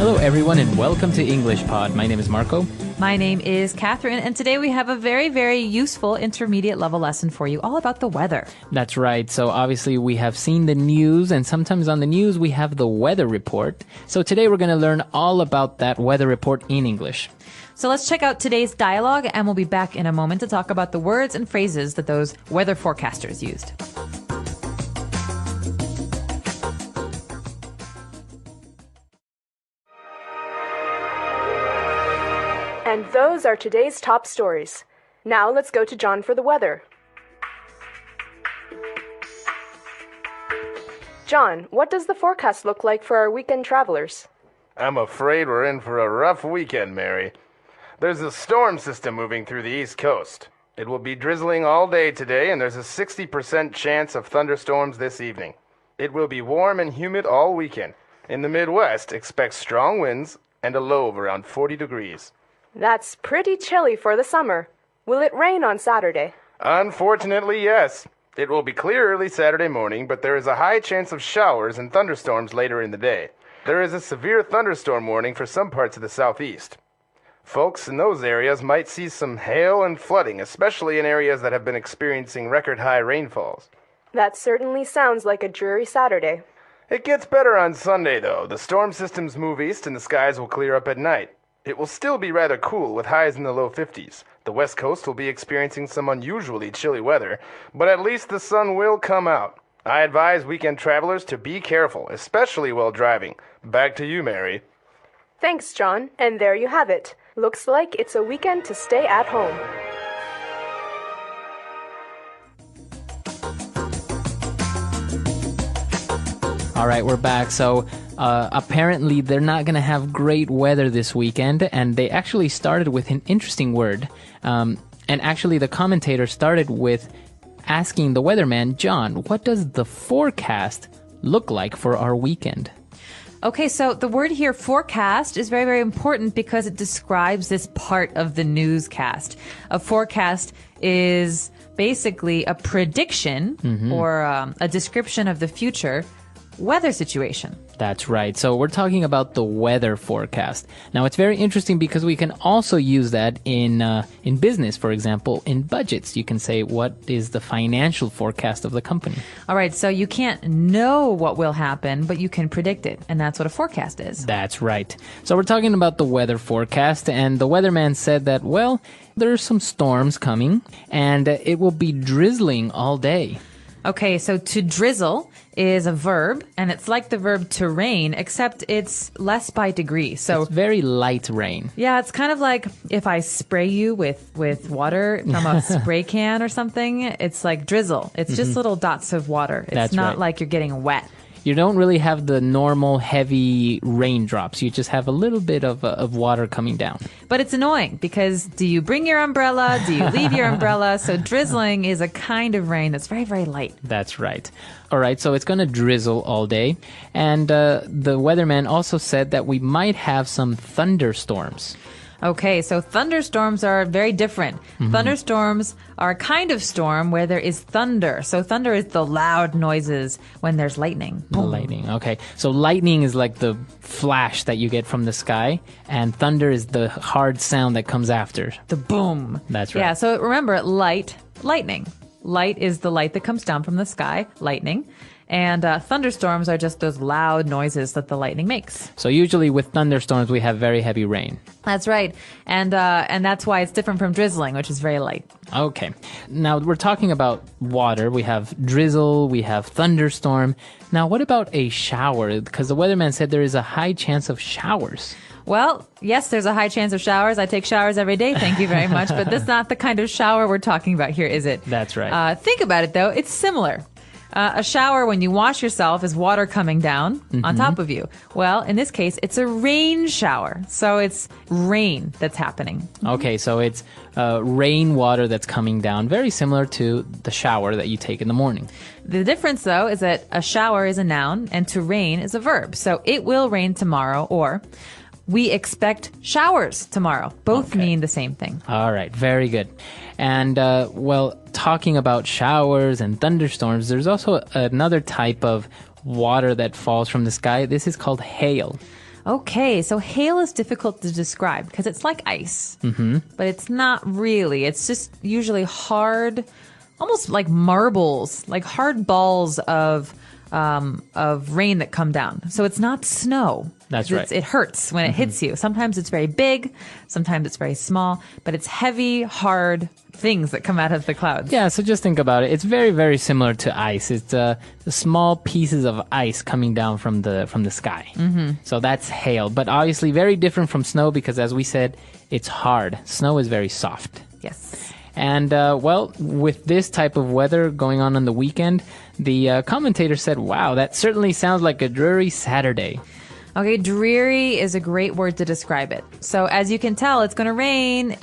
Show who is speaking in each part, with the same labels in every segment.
Speaker 1: Hello, everyone, and welcome to English Pod. My name is Marco.
Speaker 2: My name is Catherine, and today we have a very, very useful intermediate level lesson for you, all about the weather.
Speaker 1: That's right. So obviously we have seen the news, and sometimes on the news we have the weather report. So today we're going to learn all about that weather report in English.
Speaker 2: So let's check out today's dialogue, and we'll be back in a moment to talk about the words and phrases that those weather forecasters used.
Speaker 3: And those are today's top stories. Now let's go to John for the weather. John, what does the forecast look like for our weekend travelers?
Speaker 4: I'm afraid we're in for a rough weekend, Mary. There's a storm system moving through the East Coast. It will be drizzling all day today, and there's a 60% chance of thunderstorms this evening. It will be warm and humid all weekend. In the Midwest, expect strong winds and a low of around 40 degrees.
Speaker 3: That's pretty chilly for the summer. Will it rain on Saturday?
Speaker 4: Unfortunately, yes. It will be clear early Saturday morning, but there is a high chance of showers and thunderstorms later in the day. There is a severe thunderstorm warning for some parts of the southeast. Folks in those areas might see some hail and flooding, especially in areas that have been experiencing record-high rainfalls.
Speaker 3: That certainly sounds like a dreary Saturday.
Speaker 4: It gets better on Sunday, though. The storm systems move east and the skies will clear up at night. It will still be rather cool with highs in the low 50s. The West Coast will be experiencing some unusually chilly weather, but at least the sun will come out. I advise weekend travelers to be careful, especially while driving. Back to you, Mary.
Speaker 3: Thanks, John. And there you have it. Looks like it's a weekend to stay at home.
Speaker 1: All right, we're back. So apparently they're not going to have great weather this weekend, and they actually started with an interesting word. And actually the commentator started with asking the weatherman, John, what does the forecast look like for our weekend?
Speaker 2: Okay, so the word here, forecast, is very, very important because it describes this part of the newscast. A forecast is basically a prediction or a description of the future weather situation.
Speaker 1: That's right. So we're talking about the weather forecast. Now, it's very interesting because we can also use that in business. For example, in budgets, you can say, what is the financial forecast of the company?
Speaker 2: All right. So you can't know what will happen, but you can predict it. And that's what a forecast is.
Speaker 1: That's right. So we're talking about the weather forecast. And the weatherman said that, well, there's some storms coming and it will be drizzling all day.
Speaker 2: Okay, so to drizzle is a verb, and it's like the verb to rain, except it's less by degree. So
Speaker 1: it's very light rain.
Speaker 2: Yeah, it's kind of like if I spray you with water from a spray can or something. It's like drizzle. It's just little dots of water. It's not like you're getting wet.
Speaker 1: You don't really have the normal heavy raindrops. You just have a little bit of water coming down.
Speaker 2: But it's annoying because do you bring your umbrella? Do you leave your umbrella? So drizzling is a kind of rain that's very, very light.
Speaker 1: That's right. All right, so it's going to drizzle all day. And the weatherman also said that we might have some thunderstorms.
Speaker 2: Okay, so thunderstorms are very different. Thunderstorms are a kind of storm where there is thunder. So thunder is the loud noises when there's lightning. Boom.
Speaker 1: Lightning, okay. So lightning is like the flash that you get from the sky, and thunder is the hard sound that comes after.
Speaker 2: The boom.
Speaker 1: That's right.
Speaker 2: Yeah, so remember, lightning. Light is the light that comes down from the sky, lightning. And thunderstorms are just those loud noises that the lightning makes.
Speaker 1: So usually with thunderstorms, we have very heavy rain.
Speaker 2: That's right. And that's why it's different from drizzling, which is very light.
Speaker 1: Okay. Now, we're talking about water. We have drizzle. We have thunderstorm. Now, what about a shower? Because the weatherman said there is a high chance of showers.
Speaker 2: Well, yes, there's a high chance of showers. I take showers every day. Thank you very much. But that's not the kind of shower we're talking about here, is it?
Speaker 1: That's right.
Speaker 2: Think about it, though. It's similar. A shower, when you wash yourself, is water coming down on top of you. Well, in this case, it's a rain shower. So it's rain that's happening.
Speaker 1: Okay, so it's rainwater that's coming down, very similar to the shower that you take in the morning.
Speaker 2: The difference, though, is that a shower is a noun and to rain is a verb. So it will rain tomorrow, or we expect showers tomorrow. Both mean the same thing.
Speaker 1: All right, very good. And, well, talking about showers and thunderstorms, there's also another type of water that falls from the sky. This is called hail.
Speaker 2: Okay, so hail is difficult to describe because it's like ice, but it's not really. It's just usually hard, almost like marbles, like hard balls of rain that come down. So it's not snow.
Speaker 1: That's right.
Speaker 2: It hurts when it hits you. Sometimes it's very big, sometimes it's very small, but it's heavy, hard things that come out of the clouds.
Speaker 1: Yeah, so just think about it. It's very, very similar to ice. It's the small pieces of ice coming down from the sky. So that's hail. But obviously very different from snow because, as we said, it's hard. Snow is very soft.
Speaker 2: Yes.
Speaker 1: And, well, with this type of weather going on the weekend, the commentator said, wow, that certainly sounds like a dreary Saturday.
Speaker 2: Okay, dreary is a great word to describe it. So as you can tell, it's going to rain.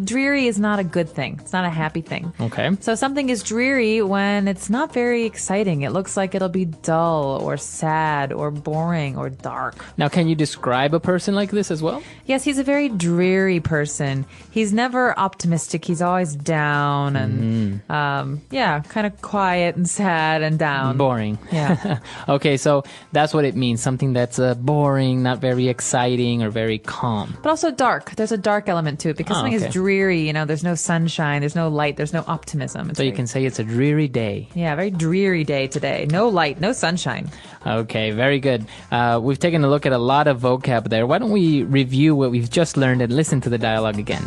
Speaker 2: Dreary is not a good thing. It's not a happy thing.
Speaker 1: Okay.
Speaker 2: So something is dreary when it's not very exciting. It looks like it'll be dull or sad or boring or dark.
Speaker 1: Now, can you describe a person like this as well?
Speaker 2: Yes, he's a very dreary person. He's never optimistic. He's always down and, kind of quiet and sad and down.
Speaker 1: Boring.
Speaker 2: Yeah.
Speaker 1: Okay, so that's what it means. Something that's boring, not very exciting, or very calm.
Speaker 2: But also dark. There's a dark element to it because something is dreary. There's no sunshine, there's no light, there's no optimism.
Speaker 1: So you can say it's a dreary day.
Speaker 2: Yeah, very dreary day today. No light, no sunshine.
Speaker 1: Okay, very good. We've taken a look at a lot of vocab there. Why don't we review what we've just learned and listen to the dialogue again?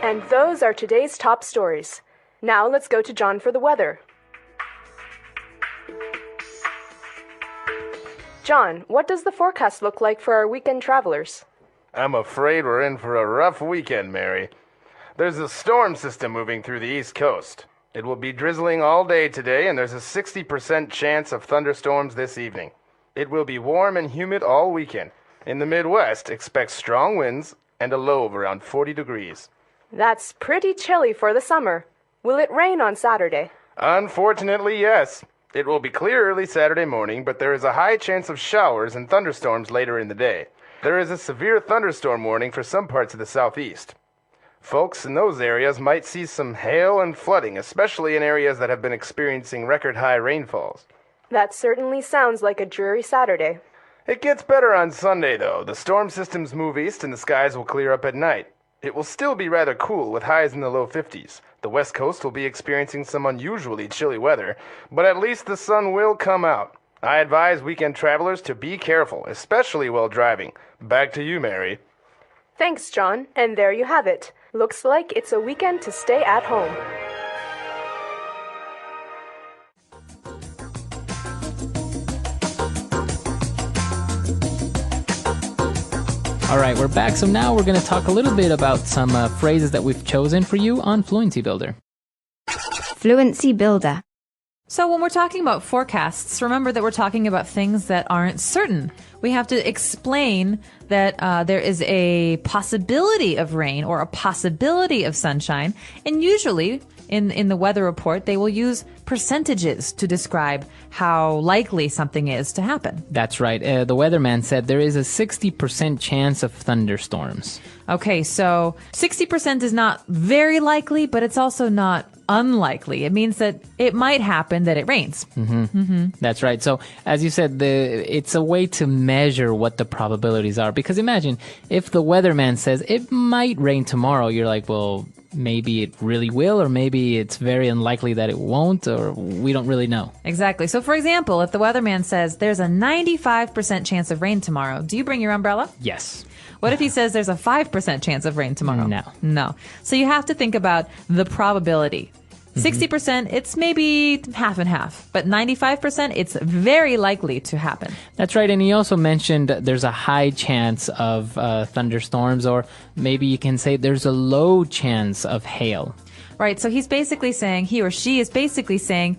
Speaker 3: And those are today's top stories. Now let's go to John for the weather. John, what does the forecast look like for our weekend travelers?
Speaker 4: I'm afraid we're in for a rough weekend, Mary. There's a storm system moving through the East Coast. It will be drizzling all day today, and there's a 60% chance of thunderstorms this evening. It will be warm and humid all weekend. In the Midwest, expect strong winds and a low of around 40 degrees.
Speaker 3: That's pretty chilly for the summer. Will it rain on Saturday?
Speaker 4: Unfortunately, yes. It will be clear early Saturday morning, but there is a high chance of showers and thunderstorms later in the day. There is a severe thunderstorm warning for some parts of the southeast. Folks in those areas might see some hail and flooding, especially in areas that have been experiencing record-high rainfalls.
Speaker 3: That certainly sounds like a dreary Saturday.
Speaker 4: It gets better on Sunday, though. The storm systems move east and the skies will clear up at night. It will still be rather cool with highs in the low 50s. The west coast will be experiencing some unusually chilly weather, but at least the sun will come out. I advise weekend travelers to be careful, especially while driving. Back to you, Mary.
Speaker 3: Thanks, John. And there you have it. Looks like it's a weekend to stay at home.
Speaker 1: All right, we're back. So now we're going to talk a little bit about some phrases that we've chosen for you on Fluency Builder.
Speaker 5: Fluency Builder.
Speaker 2: So when we're talking about forecasts, remember that we're talking about things that aren't certain. We have to explain that there is a possibility of rain or a possibility of sunshine. And usually in the weather report, they will use percentages to describe how likely something is to happen.
Speaker 1: That's right. The weatherman said there is a 60% chance of thunderstorms.
Speaker 2: Okay, so 60% is not very likely, but it's also not unlikely. It means that it might happen that it rains.
Speaker 1: That's right. So as you said, it's a way to measure what the probabilities are. Because imagine if the weatherman says it might rain tomorrow, you're like, well, maybe it really will, or maybe it's very unlikely that it won't, or we don't really know.
Speaker 2: Exactly. So for example, if the weatherman says there's a 95% chance of rain tomorrow, do you bring your umbrella?
Speaker 1: Yes.
Speaker 2: What if he says there's a 5% chance of rain tomorrow?
Speaker 1: No.
Speaker 2: So you have to think about the probability. 60%, it's maybe half and half, but 95%, it's very likely to happen.
Speaker 1: That's right. And he also mentioned there's a high chance of thunderstorms, or maybe you can say there's a low chance of hail.
Speaker 2: Right. So he's basically saying, he or she is basically saying,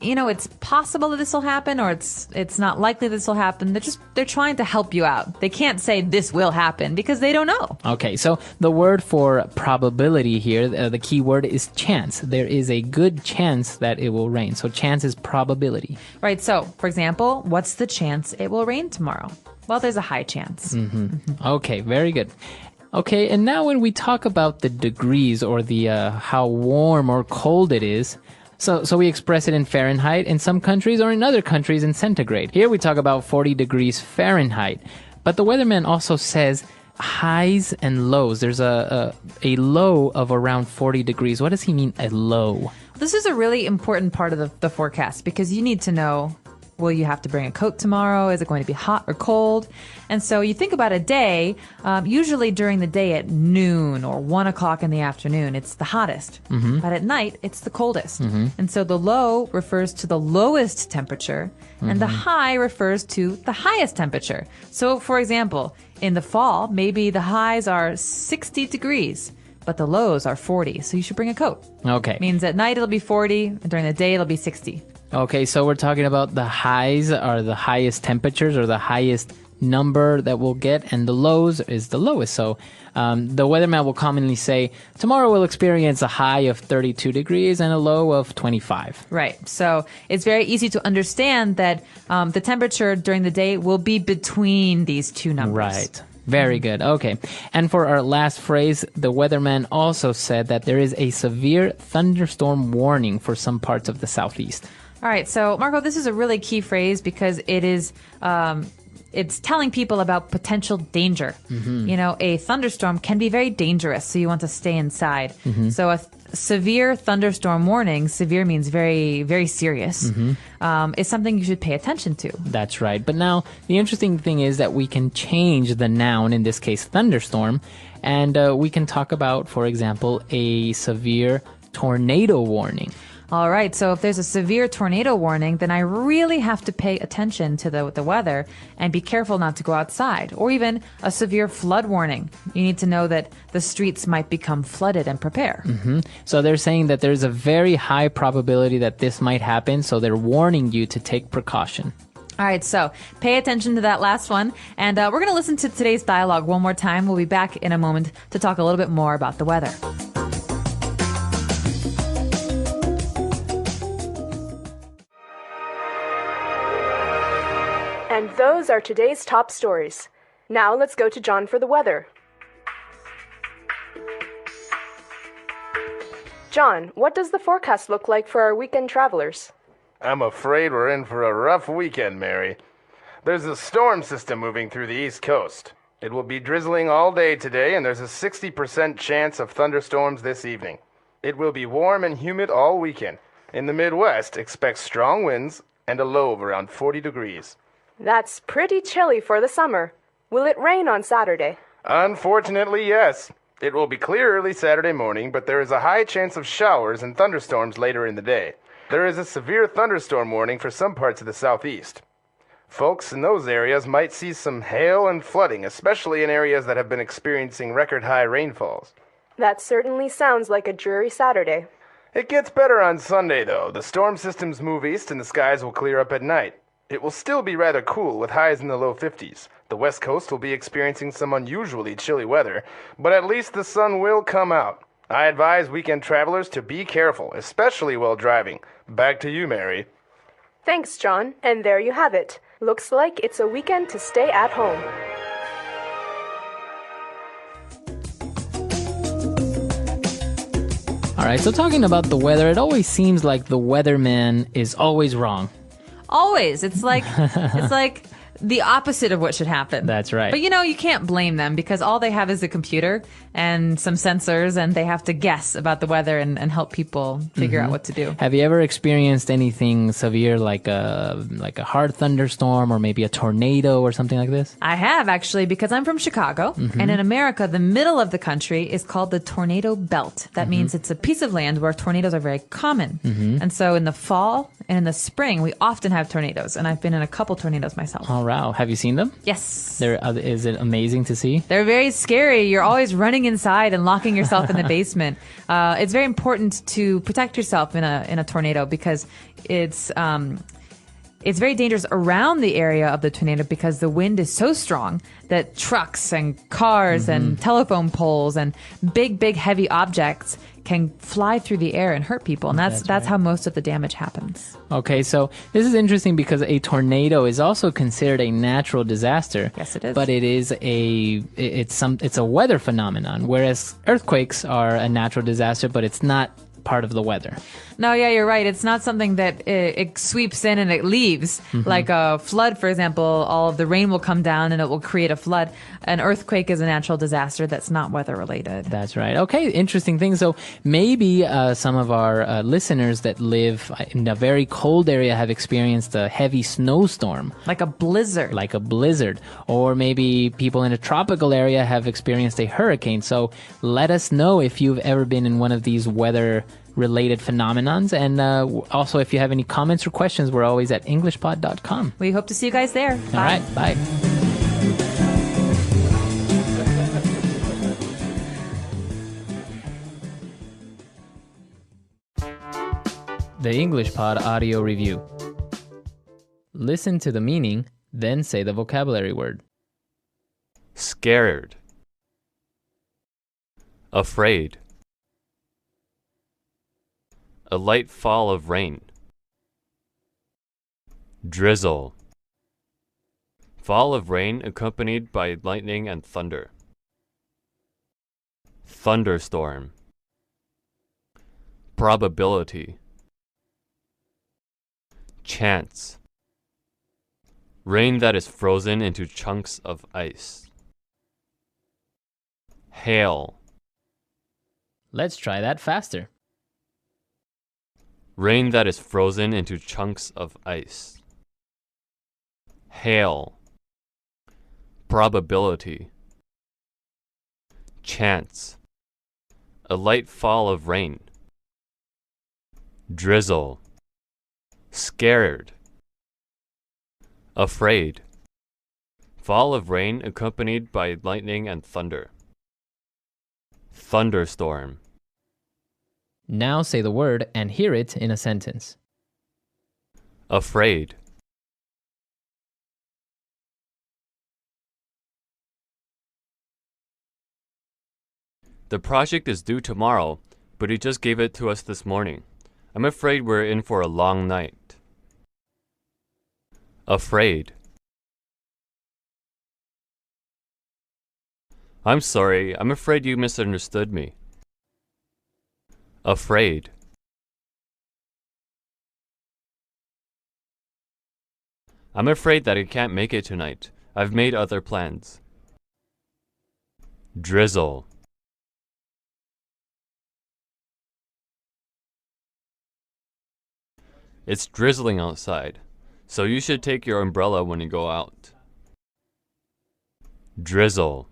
Speaker 2: you know, it's possible that this will happen, or it's not likely this will happen. They're trying to help you out. They can't say this will happen because they don't know.
Speaker 1: Okay, so the word for probability here, the key word is chance. There is a good chance that it will rain. So chance is probability.
Speaker 2: Right. So, for example, what's the chance it will rain tomorrow? Well, there's a high chance.
Speaker 1: Okay, very good. Okay, and now when we talk about the degrees or the how warm or cold it is, so we express it in Fahrenheit in some countries or in other countries in centigrade. Here we talk about 40 degrees Fahrenheit. But the weatherman also says highs and lows. There's a low of around 40 degrees. What does he mean, a low?
Speaker 2: This is a really important part of the forecast because you need to know, will you have to bring a coat tomorrow? Is it going to be hot or cold? And so you think about a day, usually during the day at noon or 1 o'clock in the afternoon, it's the hottest. But at night, it's the coldest. And so the low refers to the lowest temperature and the high refers to the highest temperature. So for example, in the fall, maybe the highs are 60 degrees. But the lows are 40, so you should bring a coat.
Speaker 1: Okay.
Speaker 2: Means at night it'll be 40, and during the day it'll be 60.
Speaker 1: Okay, so we're talking about the highs are the highest temperatures or the highest number that we'll get, and the lows is the lowest. So the weatherman will commonly say, tomorrow we'll experience a high of 32 degrees and a low of 25.
Speaker 2: Right. So it's very easy to understand that the temperature during the day will be between these two numbers.
Speaker 1: Right. Very good. Okay. And for our last phrase, the weatherman also said that there is a severe thunderstorm warning for some parts of the southeast.
Speaker 2: All right. So, Marco, this is a really key phrase because it is it's telling people about potential danger. You know, a thunderstorm can be very dangerous, so you want to stay inside. So a severe thunderstorm warning, severe means very, very serious, is something you should pay attention to.
Speaker 1: That's right. But now, the interesting thing is that we can change the noun, in this case, thunderstorm, and we can talk about, for example, a severe tornado warning.
Speaker 2: All right, so if there's a severe tornado warning, then I really have to pay attention to the weather and be careful not to go outside. Or even a severe flood warning. You need to know that the streets might become flooded and prepare.
Speaker 1: So they're saying that there's a very high probability that this might happen, so they're warning you to take precaution.
Speaker 2: All right, so pay attention to that last one. And we're going to listen to today's dialogue one more time. We'll be back in a moment to talk a little bit more about the weather.
Speaker 3: And those are today's top stories. Now let's go to John for the weather. John, what does the forecast look like for our weekend travelers?
Speaker 4: I'm afraid we're in for a rough weekend, Mary. There's a storm system moving through the East Coast. It will be drizzling all day today, and there's a 60% chance of thunderstorms this evening. It will be warm and humid all weekend. In the Midwest, expect strong winds and a low of around 40 degrees.
Speaker 3: That's pretty chilly for the summer. Will it rain on Saturday?
Speaker 4: Unfortunately, yes. It will be clear early Saturday morning, but there is a high chance of showers and thunderstorms later in the day. There is a severe thunderstorm warning for some parts of the southeast. Folks in those areas might see some hail and flooding, especially in areas that have been experiencing record-high rainfalls.
Speaker 3: That certainly sounds like a dreary Saturday.
Speaker 4: It gets better on Sunday, though. The storm systems move east and the skies will clear up at night. It will still be rather cool with highs in the low 50s. The west coast will be experiencing some unusually chilly weather, but at least the sun will come out. I advise weekend travelers to be careful, especially while driving. Back to you, Mary.
Speaker 3: Thanks, John. And there you have it. Looks like it's a weekend to stay at home.
Speaker 1: All right, so talking about the weather, it always seems like the weatherman is always wrong.
Speaker 2: Always. It's like the opposite of what should happen.
Speaker 1: That's right.
Speaker 2: But you can't blame them because all they have is a computer and some sensors, and they have to guess about the weather and help people figure out what to do.
Speaker 1: Have you ever experienced anything severe like a hard thunderstorm or maybe a tornado or something like this?
Speaker 2: I have, actually, because I'm from Chicago, and in America, the middle of the country is called the tornado belt. That means it's a piece of land where tornadoes are very common. And so in the fall and in the spring, we often have tornadoes, and I've been in a couple tornadoes myself.
Speaker 1: Oh, wow. Have you seen them?
Speaker 2: Yes.
Speaker 1: Is it amazing to see?
Speaker 2: They're very scary. You're always running inside and locking yourself in the basement. It's very important to protect yourself in a tornado because it's very dangerous around the area of the tornado because the wind is so strong that trucks and cars and telephone poles and big, heavy objects can fly through the air and hurt people. And that's how most of the damage happens.
Speaker 1: Okay, so this is interesting because a tornado is also considered a natural disaster.
Speaker 2: Yes, it is.
Speaker 1: But it's a weather phenomenon, whereas earthquakes are a natural disaster, but it's not part of the weather.
Speaker 2: No, yeah, you're right. It's not something that it sweeps in and it leaves. Like a flood, for example, all of the rain will come down and it will create a flood. An earthquake is a natural disaster that's not weather related.
Speaker 1: That's right. Okay, interesting thing. So maybe some of our listeners that live in a very cold area have experienced a heavy snowstorm.
Speaker 2: Like a blizzard.
Speaker 1: Like a blizzard. Or maybe people in a tropical area have experienced a hurricane. So let us know if you've ever been in one of these weather-related phenomenons. And also, if you have any comments or questions, we're always at englishpod.com.
Speaker 2: We hope to see you guys there. Bye.
Speaker 1: All right, bye. The English Pod Audio Review. Listen to the meaning, then say the vocabulary word.
Speaker 6: Scared. Afraid. A light fall of rain. Drizzle. Fall of rain accompanied by lightning and thunder. Thunderstorm. Probability. Chance. Rain that is frozen into chunks of ice. Hail.
Speaker 1: Let's try that faster.
Speaker 6: Rain that is frozen into chunks of ice. Hail. Probability. Chance. A light fall of rain. Drizzle. Scared. Afraid. Fall of rain accompanied by lightning and thunder. Thunderstorm.
Speaker 1: Now say the word and hear it in a sentence.
Speaker 6: Afraid. The project is due tomorrow, but he just gave it to us this morning. I'm afraid we're in for a long night. Afraid. I'm sorry, I'm afraid you misunderstood me. Afraid. I'm afraid that I can't make it tonight. I've made other plans. Drizzle. It's drizzling outside, so you should take your umbrella when you go out. Drizzle.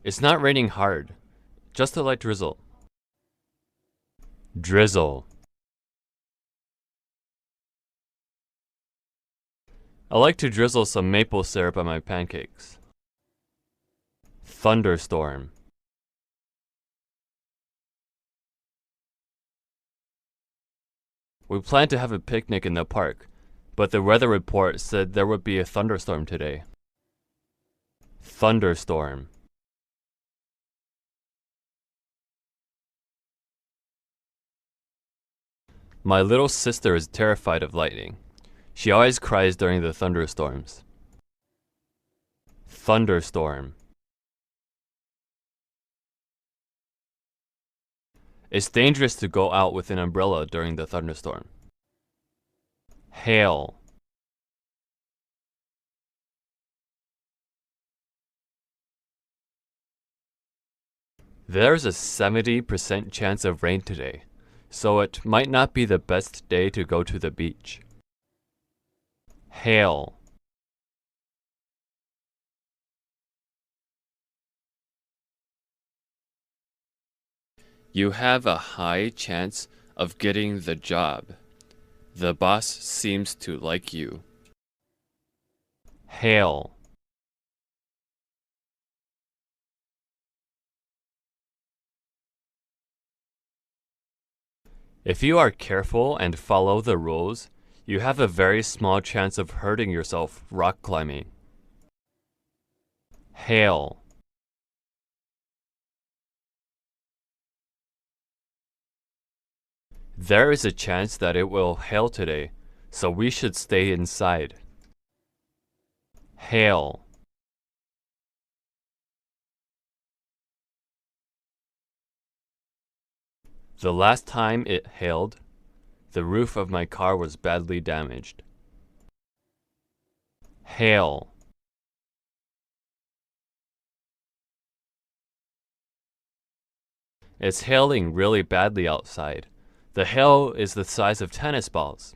Speaker 6: It's not raining hard, just a light drizzle. Drizzle. I like to drizzle some maple syrup on my pancakes. Thunderstorm. We planned to have a picnic in the park, but the weather report said there would be a thunderstorm today. Thunderstorm. My little sister is terrified of lightning. She always cries during the thunderstorms. Thunderstorm. It's dangerous to go out with an umbrella during the thunderstorm. Hail. There's a 70% chance of rain today, so it might not be the best day to go to the beach. Hail. You have a high chance of getting the job. The boss seems to like you. Hail. If you are careful and follow the rules, you have a very small chance of hurting yourself rock climbing. Hail. There is a chance that it will hail today, so we should stay inside. Hail. The last time it hailed, the roof of my car was badly damaged. Hail. It's hailing really badly outside. The hail is the size of tennis balls.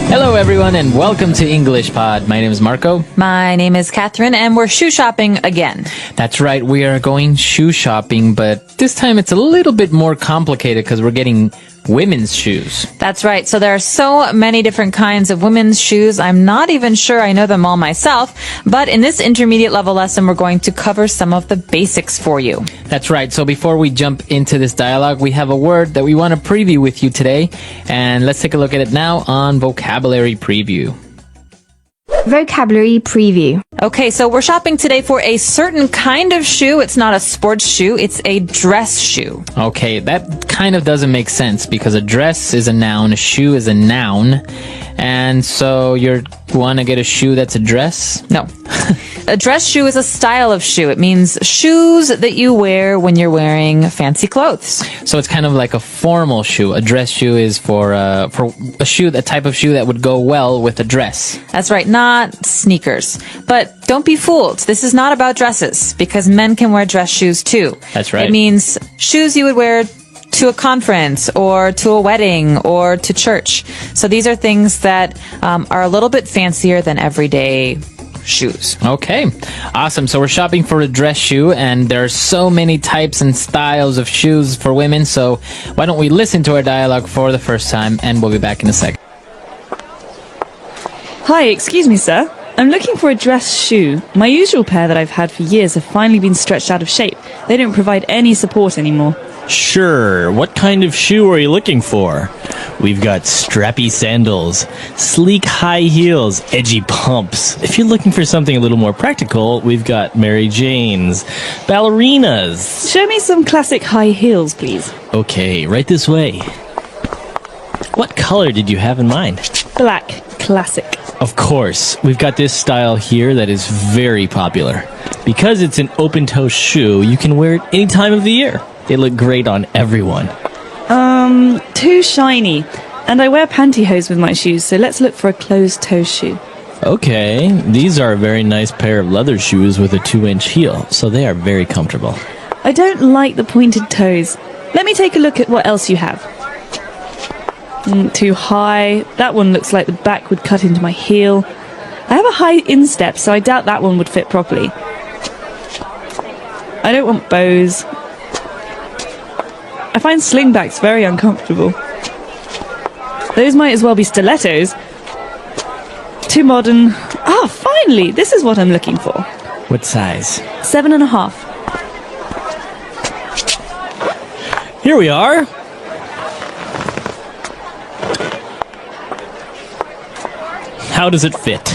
Speaker 1: Hello, everyone, and welcome to English Pod. My name is Marco.
Speaker 2: My name is Catherine, and we're shoe shopping again.
Speaker 1: That's right, we are going shoe shopping, but this time it's a little bit more complicated because we're getting women's shoes.
Speaker 2: That's right. So there are so many different kinds of women's shoes. I'm not even sure I know them all myself, but in this intermediate level lesson, we're going to cover some of the basics for you.
Speaker 1: That's right. So before we jump into this dialogue, we have a word that we want to preview with you today, and let's take a look at it now on Vocabulary Preview.
Speaker 5: Vocabulary Preview.
Speaker 2: Okay, so we're shopping today for a certain kind of shoe. It's not a sports shoe, it's a dress shoe.
Speaker 1: Okay, that kind of doesn't make sense because a dress is a noun, a shoe is a noun, and so you want to get a shoe that's a dress?
Speaker 2: No. A dress shoe is a style of shoe. It means shoes that you wear when you're wearing fancy clothes.
Speaker 1: So it's kind of like a formal shoe. A dress shoe is for a shoe, the type of shoe that would go well with a dress.
Speaker 2: That's right, not sneakers. But don't be fooled. This is not about dresses because men can wear dress shoes too.
Speaker 1: That's right.
Speaker 2: It means shoes you would wear to a conference or to a wedding or to church. So these are things that are a little bit fancier than everyday shoes.
Speaker 1: Okay, awesome. So we're shopping for a dress shoe, and there are so many types and styles of shoes for women. So why don't we listen to our dialogue for the first time, and we'll be back in a second.
Speaker 7: Hi, excuse me, sir. I'm looking for a dress shoe. My usual pair that I've had for years have finally been stretched out of shape. They don't provide any support anymore.
Speaker 8: Sure. What kind of shoe are you looking for? We've got strappy sandals, sleek high heels, edgy pumps. If you're looking for something a little more practical, we've got Mary Janes, ballerinas.
Speaker 7: Show me some classic high heels, please.
Speaker 8: Okay, right this way. What color did you have in mind?
Speaker 7: Black. Classic.
Speaker 8: Of course, we've got this style here that is very popular. Because it's an open-toe shoe, you can wear it any time of the year. They look great on everyone.
Speaker 7: Too shiny. And I wear pantyhose with my shoes, so let's look for a closed-toe shoe.
Speaker 8: Okay, these are a very nice pair of leather shoes with a 2-inch heel, so they are very comfortable.
Speaker 7: I don't like the pointed toes. Let me take a look at what else you have. Too high. That one looks like the back would cut into my heel. I have a high instep, so I doubt that one would fit properly. I don't want bows. I find slingbacks very uncomfortable. Those might as well be stilettos. Too modern. Ah, finally! This is what I'm looking for.
Speaker 8: What size?
Speaker 7: 7.5.
Speaker 8: Here we are. How does it fit?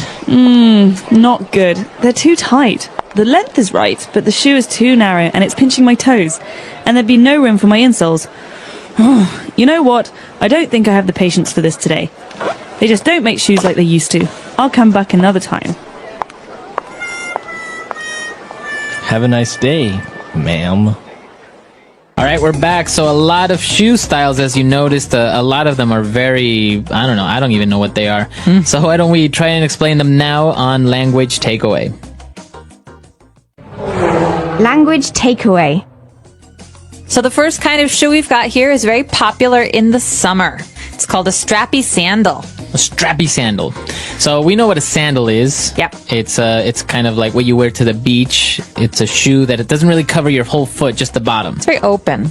Speaker 7: Not good. They're too tight. The length is right, but the shoe is too narrow and it's pinching my toes. And there'd be no room for my insoles. You know what? I don't think I have the patience for this today. They just don't make shoes like they used to. I'll come back another time.
Speaker 8: Have a nice day, ma'am.
Speaker 1: All right, we're back. So a lot of shoe styles, as you noticed, a lot of them are very, I don't know, I don't even know what they are. So why don't we try and explain them now on Language Takeaway.
Speaker 5: Language Takeaway.
Speaker 2: So the first kind of shoe we've got here is very popular in the summer. It's called a strappy sandal.
Speaker 1: A strappy sandal. So we know what a sandal is.
Speaker 2: Yep.
Speaker 1: It's kind of like what you wear to the beach. It's a shoe that it doesn't really cover your whole foot, just the bottom.
Speaker 2: It's very open.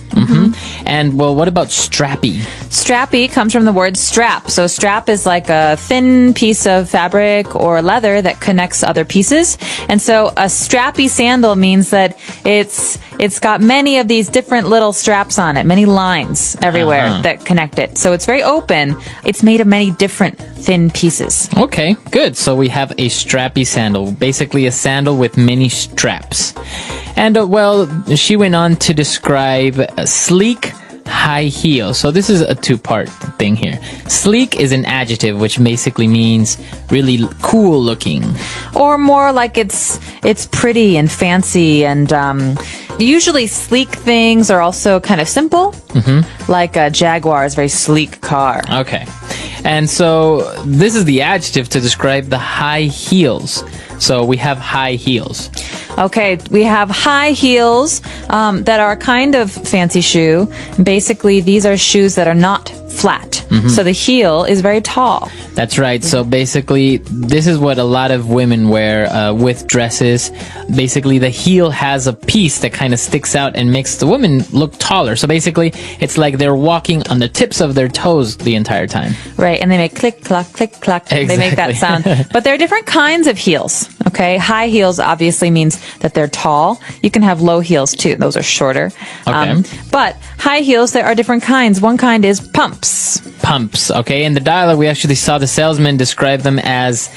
Speaker 1: And well, what about strappy?
Speaker 2: Strappy comes from the word strap. So strap is like a thin piece of fabric or leather that connects other pieces. And so a strappy sandal means that it's it's got many of these different little straps on it, many lines everywhere that connect it. So it's very open. It's made of many different thin pieces.
Speaker 1: Okay, good. So we have a strappy sandal, basically a sandal with many straps. And she went on to describe sleek high heel. So this is a two-part thing here. Sleek is an adjective, which basically means really cool looking.
Speaker 2: Or more like it's pretty and fancy, and usually sleek things are also kind of simple. Like a Jaguar is a very sleek car.
Speaker 1: Okay. And so this is the adjective to describe the high heels. So we have high heels.
Speaker 2: Okay, we have high heels that are a kind of fancy shoe. Basically, these are shoes that are not flat. So the heel is very tall.
Speaker 1: That's right. So basically, this is what a lot of women wear with dresses. Basically, the heel has a piece that kind of sticks out and makes the woman look taller. So basically, it's like they're walking on the tips of their toes the entire time.
Speaker 2: Right, and they make click, clock, click, clock.
Speaker 1: Exactly.
Speaker 2: They make that sound. But there are different kinds of heels. Okay, high heels obviously means that they're tall. You can have low heels too. Those are shorter.
Speaker 1: Okay.
Speaker 2: But high heels, there are different kinds. One kind is pumps.
Speaker 1: Pumps, okay? In the dialogue, we actually saw the salesman describe them as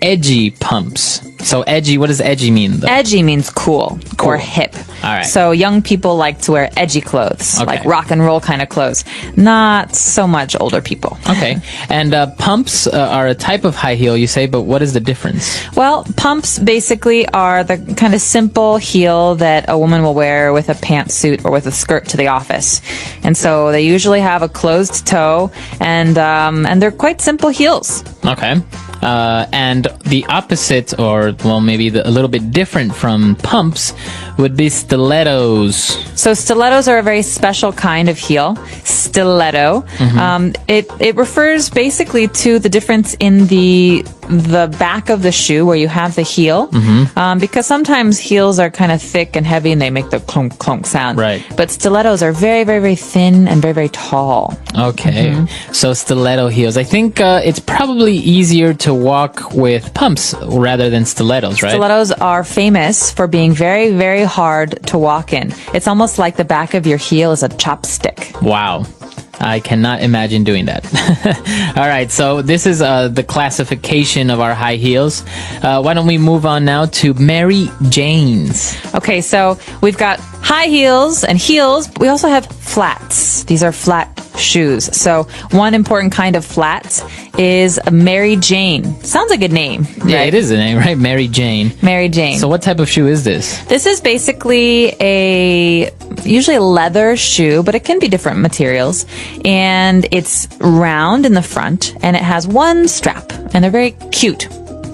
Speaker 1: edgy pumps. So edgy, what does edgy mean, though?
Speaker 2: Edgy means cool or hip.
Speaker 1: All right.
Speaker 2: So young people like to wear edgy clothes,
Speaker 1: Okay.
Speaker 2: like rock and roll kind of clothes. Not so much older people.
Speaker 1: Okay. And pumps are a type of high heel, you say, but what is the difference?
Speaker 2: Well, pumps basically are the kind of simple heel that a woman will wear with a pantsuit or with a skirt to the office. And so they usually have a closed toe, and they're quite simple heels.
Speaker 1: Okay. And the opposite, or maybe a little bit different from pumps, would be stilettos.
Speaker 2: So stilettos are a very special kind of heel. Stiletto. It refers basically to the difference in the back of the shoe where you have the heel, because sometimes heels are kind of thick and heavy and they make the clunk clunk sound.
Speaker 1: Right.
Speaker 2: But stilettos are very, very, very thin and very, very tall.
Speaker 1: Okay. So stiletto heels. I think it's probably easier to walk with pumps rather than stilettos, right?
Speaker 2: Stilettos are famous for being very, very hard to walk in. It's almost like the back of your heel is a chopstick.
Speaker 1: Wow. I cannot imagine doing that. All right, so this is the classification of our high heels. Why don't we move on now to Mary Jane's?
Speaker 2: Okay, so we've got high heels and heels. But we also have flats. These are flat shoes. So one important kind of flats is a Mary Jane. Sounds like a name, right?
Speaker 1: Yeah, it is a name, right? Mary Jane.
Speaker 2: Mary Jane.
Speaker 1: So what type of shoe is this?
Speaker 2: This is basically usually a leather shoe, but it can be different materials. And it's round in the front, and it has one strap, and they're very cute.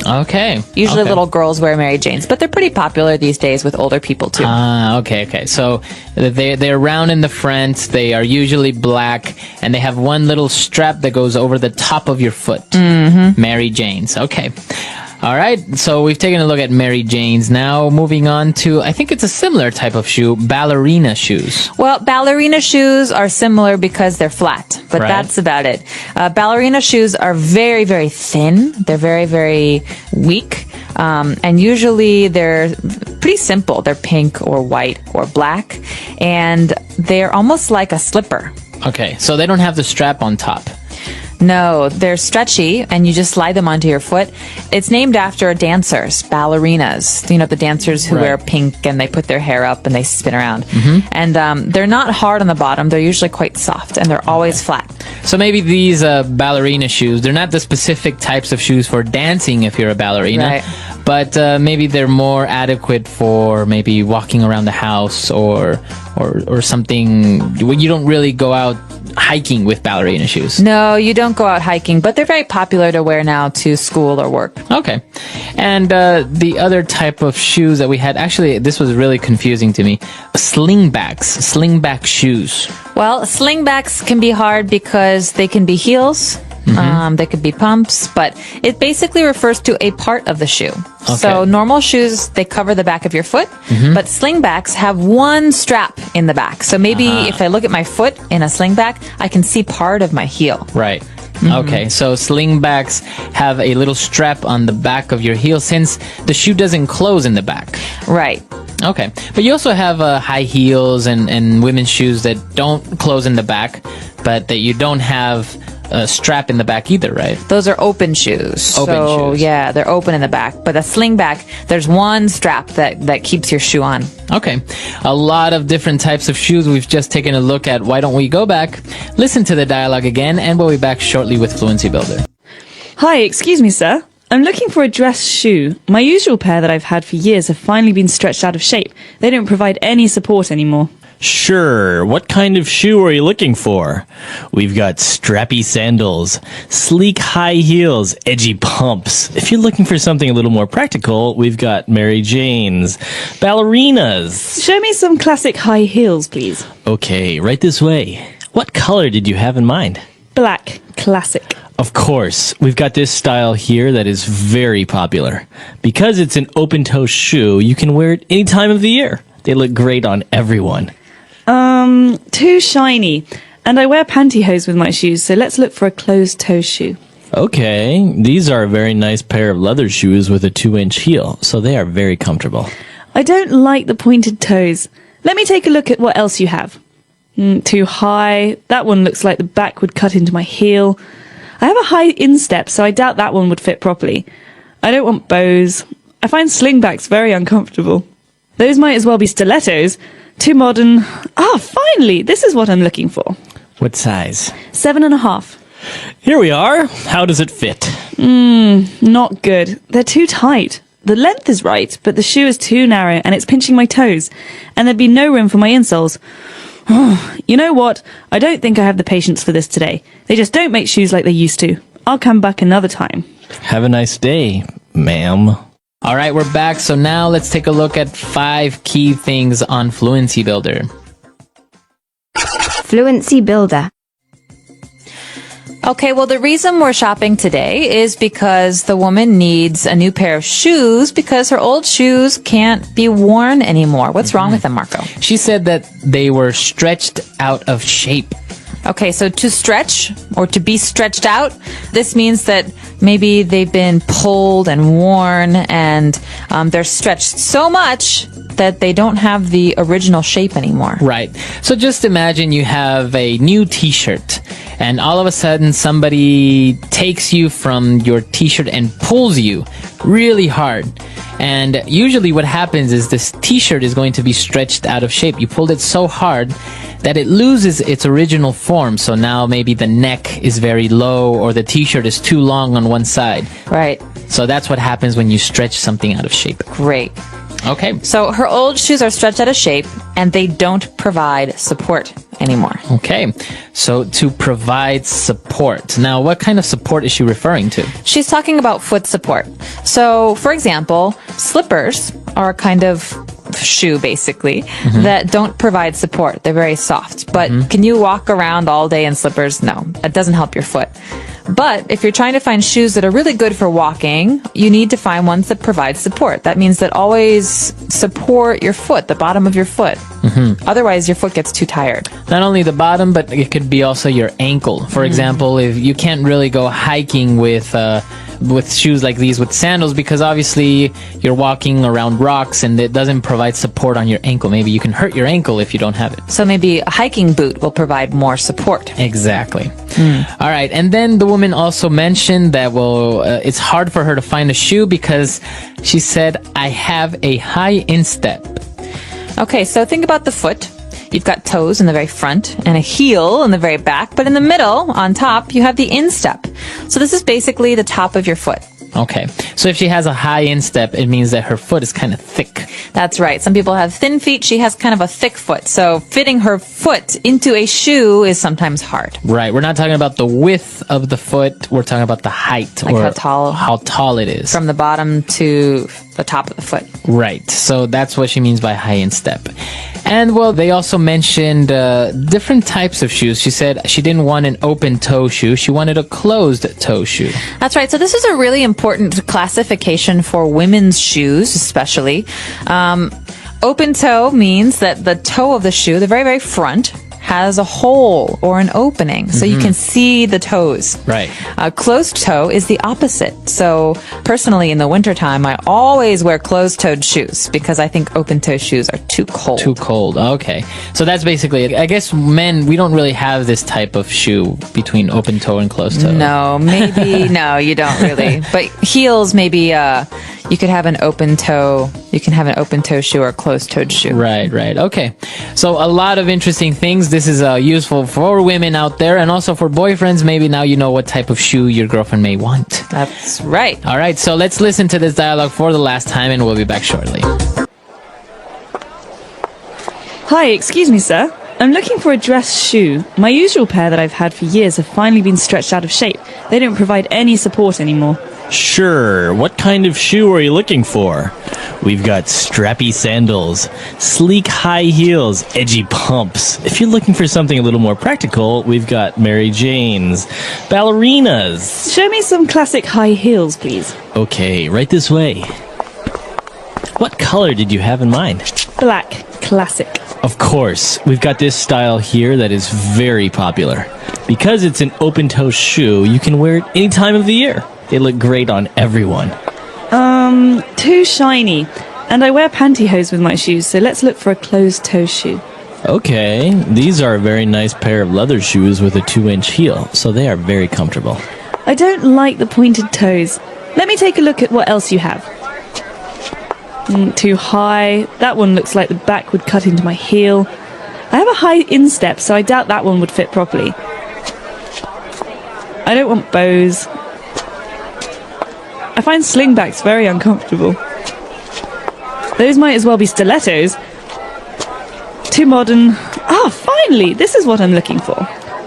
Speaker 1: Okay.
Speaker 2: Usually
Speaker 1: okay.
Speaker 2: little girls wear Mary Janes, but they're pretty popular these days with older people too.
Speaker 1: Okay. So they're round in the front, they are usually black, and they have one little strap that goes over the top of your foot. Mary Jane's. Okay. All right, so we've taken a look at Mary Jane's. Now moving on to, I think it's a similar type of shoe, ballerina shoes.
Speaker 2: Well, ballerina shoes are similar because they're flat, but
Speaker 1: Right.
Speaker 2: that's about it. Ballerina shoes are very, very thin. They're very, very weak. And usually they're pretty simple. They're pink or white or black. And they're almost like a slipper.
Speaker 1: Okay, so they don't have the strap on top.
Speaker 2: No, they're stretchy, and you just slide them onto your foot. It's named after dancers, ballerinas. You know, the dancers who
Speaker 1: Right.
Speaker 2: wear pink and they put their hair up and they spin around. And they're not hard on the bottom. They're usually quite soft, and they're always flat.
Speaker 1: So maybe these ballerina shoes, they're not the specific types of shoes for dancing if you're a ballerina,
Speaker 2: Right.
Speaker 1: but maybe they're more adequate for maybe walking around the house or something. You don't really go out hiking with ballerina shoes.
Speaker 2: No, you don't go out hiking, but they're very popular to wear now to school or work.
Speaker 1: Okay. And the other type of shoes that we had, actually, this was really confusing to me. Slingback shoes.
Speaker 2: Well, slingbacks can be hard because they can be heels. They could be pumps, but it basically refers to a part of the shoe. So normal shoes, they cover the back of your foot, but slingbacks have one strap in the back. So maybe if I look at my foot in a slingback, I can see part of my heel.
Speaker 1: Right. Okay, so slingbacks have a little strap on the back of your heel since the shoe doesn't close in the back.
Speaker 2: Right.
Speaker 1: Okay. But you also have high heels and women's shoes that don't close in the back, but that you don't have a strap in the back either, right?
Speaker 2: Those are open shoes.
Speaker 1: Open shoes.
Speaker 2: Yeah, they're open in the back. But a sling back, there's one strap that keeps your shoe on.
Speaker 1: Okay. A lot of different types of shoes we've just taken a look at. Why don't we go back, listen to the dialogue again, and we'll be back shortly with Fluency Builder.
Speaker 7: Hi, excuse me, sir. I'm looking for a dress shoe. My usual pair that I've had for years have finally been stretched out of shape. They don't provide any support anymore.
Speaker 8: Sure. What kind of shoe are you looking for? We've got strappy sandals, sleek high heels, edgy pumps. If you're looking for something a little more practical, we've got Mary Janes, ballerinas.
Speaker 7: Show me some classic high heels, please.
Speaker 8: Okay, right this way. What color did you have in mind?
Speaker 7: Black. Classic.
Speaker 8: Of course, we've got this style here that is very popular. Because it's an open-toe shoe, you can wear it any time of the year. They look great on everyone.
Speaker 7: Too shiny. And I wear pantyhose with my shoes, so let's look for a closed-toe shoe.
Speaker 8: Okay, these are a very nice pair of leather shoes with a 2-inch heel, so they are very comfortable.
Speaker 7: I don't like the pointed toes. Let me take a look at what else you have. Too high. That one looks like the back would cut into my heel. I have a high instep, so I doubt that one would fit properly. I don't want bows. I find slingbacks very uncomfortable. Those might as well be stilettos. Too modern. Finally! This is what I'm looking for.
Speaker 8: What size?
Speaker 7: 7.5.
Speaker 8: Here we are. How does it fit?
Speaker 7: Not good. They're too tight. The length is right, but the shoe is too narrow and it's pinching my toes. And there'd be no room for my insoles. You know what? I don't think I have the patience for this today. They just don't make shoes like they used to. I'll come back another time.
Speaker 8: Have a nice day, ma'am.
Speaker 1: All right, we're back. So now let's take a look at 5 key things on Fluency Builder.
Speaker 5: Fluency Builder.
Speaker 2: Okay, well, the reason we're shopping today is because the woman needs a new pair of shoes because her old shoes can't be worn anymore. What's wrong with them, Marco?
Speaker 1: She said that they were stretched out of shape.
Speaker 2: Okay, so to stretch or to be stretched out, this means that maybe they've been pulled and worn and they're stretched so much that they don't have the original shape anymore.
Speaker 1: Right. So just imagine you have a new t-shirt and all of a sudden somebody takes you from your t-shirt and pulls you really hard. And usually what happens is this t-shirt is going to be stretched out of shape. You pulled it so hard that it loses its original form. So now maybe the neck is very low or the t-shirt is too long on one side.
Speaker 2: Right.
Speaker 1: So that's what happens when you stretch something out of shape.
Speaker 2: Great.
Speaker 1: Okay.
Speaker 2: So her old shoes are stretched out of shape and they don't provide support anymore.
Speaker 1: Okay. So to provide support. Now, what kind of support is she referring to?
Speaker 2: She's talking about foot support. So, for example, slippers are a kind of shoe, basically, that don't provide support. They're very soft. But can you walk around all day in slippers? No, it doesn't help your foot. But if you're trying to find shoes that are really good for walking, you need to find ones that provide support. That means that always support your foot, the bottom of your foot. Otherwise, your foot gets too tired.
Speaker 1: Not only the bottom, but it could be also your ankle. For example, if you can't really go hiking with shoes like these with sandals because obviously you're walking around rocks and it doesn't provide support on your ankle. Maybe you can hurt your ankle if you don't have it.
Speaker 2: So maybe a hiking boot will provide more support.
Speaker 1: Exactly. All right. And then the woman also mentioned that, it's hard for her to find a shoe because she said, I have a high instep.
Speaker 2: Okay, so think about the foot. You've got toes in the very front and a heel in the very back, but in the middle, on top, you have the instep. So this is basically the top of your foot.
Speaker 1: Okay. So if she has a high instep, it means that her foot is kind of thick.
Speaker 2: That's right. Some people have thin feet. She has kind of a thick foot. So fitting her foot into a shoe is sometimes hard.
Speaker 1: Right. We're not talking about the width of the foot. We're talking about the height,
Speaker 2: Like
Speaker 1: or
Speaker 2: how
Speaker 1: tall it is.
Speaker 2: From the bottom to the top of the foot.
Speaker 1: Right. So that's what she means by high instep. And they also mentioned different types of shoes. She said she didn't want an open toe shoe. She wanted a closed toe shoe.
Speaker 2: That's right. So this is a really important classification for women's shoes, especially. Open toe means that the toe of the shoe, the very, very front, has a hole or an opening, so you can see the toes.
Speaker 1: Right.
Speaker 2: Closed toe is the opposite. So personally, in the wintertime, I always wear closed-toed shoes because I think open-toe shoes are too cold.
Speaker 1: Too cold. Okay. So that's basically it. I guess men, we don't really have this type of shoe between open toe and closed toe.
Speaker 2: No, maybe, no, you don't really. But heels, maybe, you could have an open toe. You can have an open toe shoe or a closed toed shoe.
Speaker 1: Right. Okay. So a lot of interesting things. This is useful for women out there and also for boyfriends. Maybe now you know what type of shoe your girlfriend may want.
Speaker 2: That's right.
Speaker 1: All right. So let's listen to this dialogue for the last time and we'll be back shortly.
Speaker 7: Hi, excuse me, sir. I'm looking for a dress shoe. My usual pair that I've had for years have finally been stretched out of shape. They don't provide any support anymore.
Speaker 8: Sure. What kind of shoe are you looking for? We've got strappy sandals, sleek high heels, edgy pumps. If you're looking for something a little more practical, we've got Mary Janes, ballerinas.
Speaker 7: Show me some classic high heels, please.
Speaker 8: Okay, right this way. What color did you have in mind?
Speaker 7: Black. Classic.
Speaker 8: Of course, we've got this style here that is very popular. Because it's an open-toe shoe, you can wear it any time of the year. They look great on everyone.
Speaker 7: Too shiny. And I wear pantyhose with my shoes, so let's look for a closed-toe shoe.
Speaker 8: Okay, these are a very nice pair of leather shoes with a 2-inch heel, so they are very comfortable.
Speaker 7: I don't like the pointed toes. Let me take a look at what else you have. Too high. That one looks like the back would cut into my heel. I have a high instep, so I doubt that one would fit properly. I don't want bows. I find slingbacks very uncomfortable. Those might as well be stilettos. Too modern. Ah, finally! This is what I'm looking for.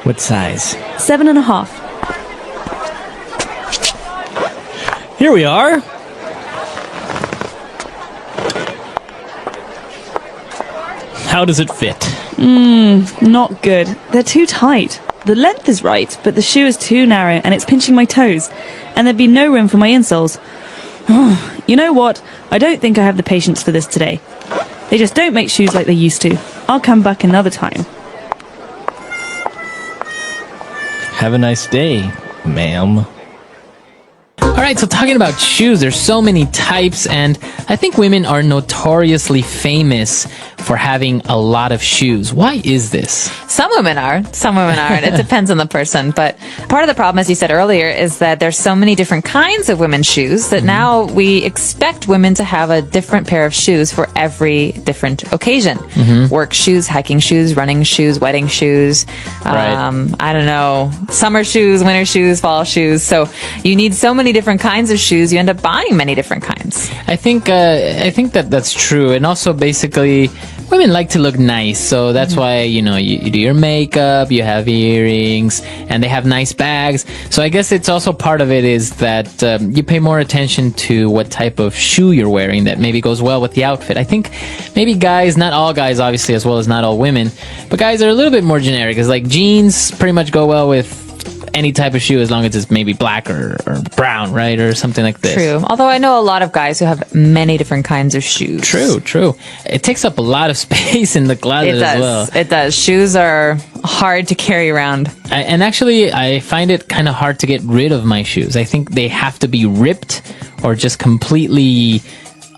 Speaker 8: What size?
Speaker 7: 7.5.
Speaker 8: Here we are. How does it fit?
Speaker 7: Not good. They're too tight. The length is right, but the shoe is too narrow and it's pinching my toes. And there'd be no room for my insoles. You know what? I don't think I have the patience for this today. They just don't make shoes like they used to. I'll come back another time.
Speaker 8: Have a nice day, ma'am.
Speaker 1: All right, so talking about shoes, there's so many types, and I think women are notoriously famous for having a lot of shoes. Why is this?
Speaker 2: Some women are, some women aren't. It depends on the person. But part of the problem, as you said earlier, is that there's so many different kinds of women's shoes that now we expect women to have a different pair of shoes for every different occasion. Work shoes, hiking shoes, running shoes, wedding shoes.
Speaker 1: Right.
Speaker 2: I don't know, summer shoes, winter shoes, fall shoes. So you need so many different kinds of shoes. You end up buying many different kinds.
Speaker 1: I think that's true, and also basically women like to look nice, so that's why you do your makeup, you have earrings, and they have nice bags. So I guess it's also part of it is that you pay more attention to what type of shoe you're wearing that maybe goes well with the outfit. I think maybe guys, not all guys obviously, as well as not all women, but guys are a little bit more generic. It's like jeans pretty much go well with any type of shoe as long as it's maybe black or brown, right? Or something like this.
Speaker 2: True. Although I know a lot of guys who have many different kinds of shoes.
Speaker 1: True. It takes up a lot of space in the closet as well.
Speaker 2: It does. Shoes are hard to carry around.
Speaker 1: And actually, I find it kind of hard to get rid of my shoes. I think they have to be ripped or just completely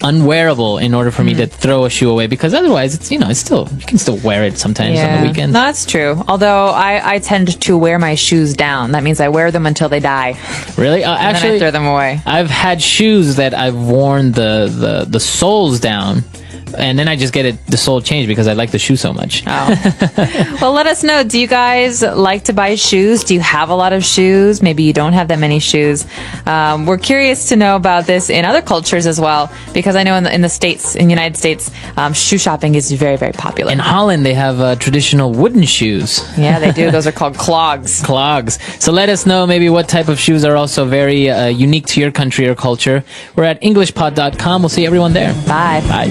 Speaker 1: unwearable in order for me to throw a shoe away, because otherwise it's still, you can still wear it sometimes on the weekends.
Speaker 2: No, that's true. Although I tend to wear my shoes down. That means I wear them until they die.
Speaker 1: Really?
Speaker 2: And
Speaker 1: Actually,
Speaker 2: then I throw them away.
Speaker 1: I've had shoes that I've worn the soles down, and then I just get the sole changed because I like the shoe so much.
Speaker 2: Oh. Well, let us know. Do you guys like to buy shoes? Do you have a lot of shoes? Maybe you don't have that many shoes. We're curious to know about this in other cultures as well, because I know in the States, in the United States, shoe shopping is very, very popular.
Speaker 1: In Holland, they have traditional wooden shoes.
Speaker 2: Yeah, they do. Those are called clogs.
Speaker 1: Clogs. So let us know maybe what type of shoes are also very unique to your country or culture. We're at EnglishPod.com. We'll see everyone there.
Speaker 2: Bye.
Speaker 1: Bye.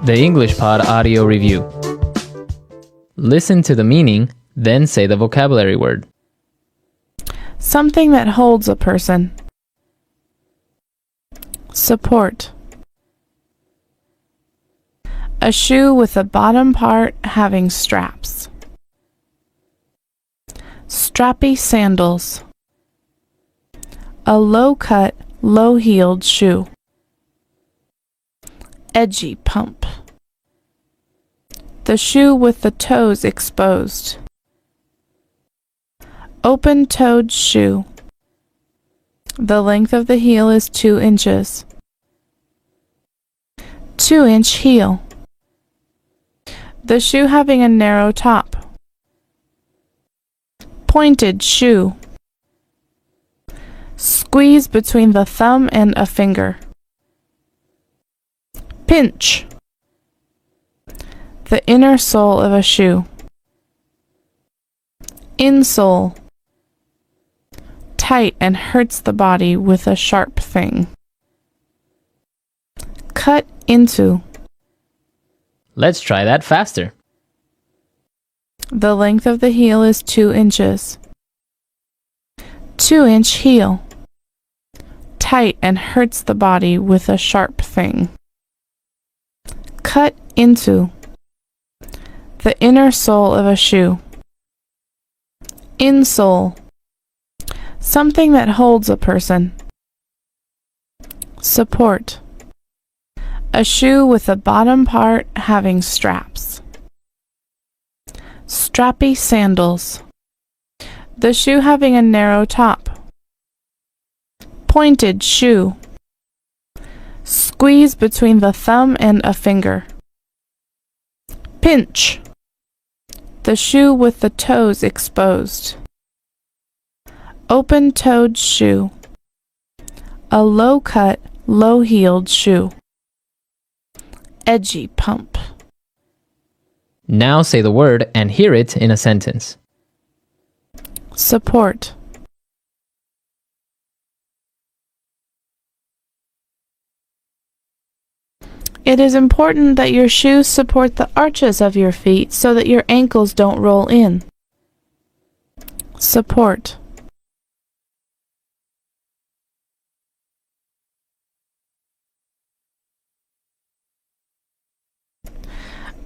Speaker 1: The English Pod Audio Review. Listen to the meaning, then say the vocabulary word.
Speaker 9: Something that holds a person. Support. A shoe with the bottom part having straps. Strappy sandals. A low-cut, low-heeled shoe. Edgy pump. The shoe with the toes exposed. Open-toed shoe. The length of the heel is 2 inches. 2-inch heel. The shoe having a narrow top. Pointed shoe. Squeeze between the thumb and a finger. Pinch. The inner sole of a shoe. Insole. Tight and hurts the body with a sharp thing. Cut into.
Speaker 1: Let's try that faster.
Speaker 9: The length of the heel is 2 inches. 2-inch heel. Tight and hurts the body with a sharp thing. Cut into. The inner sole of a shoe. Insole. Something that holds a person. Support. A shoe with the bottom part having straps. Strappy sandals. The shoe having a narrow top. Pointed shoe. Squeeze between the thumb and a finger. Pinch. The shoe with the toes exposed. Open-toed shoe. A low-cut, low-heeled shoe. Edgy pump.
Speaker 1: Now say the word and hear it in a sentence.
Speaker 9: Support. It is important that your shoes support the arches of your feet so that your ankles don't roll in. Support.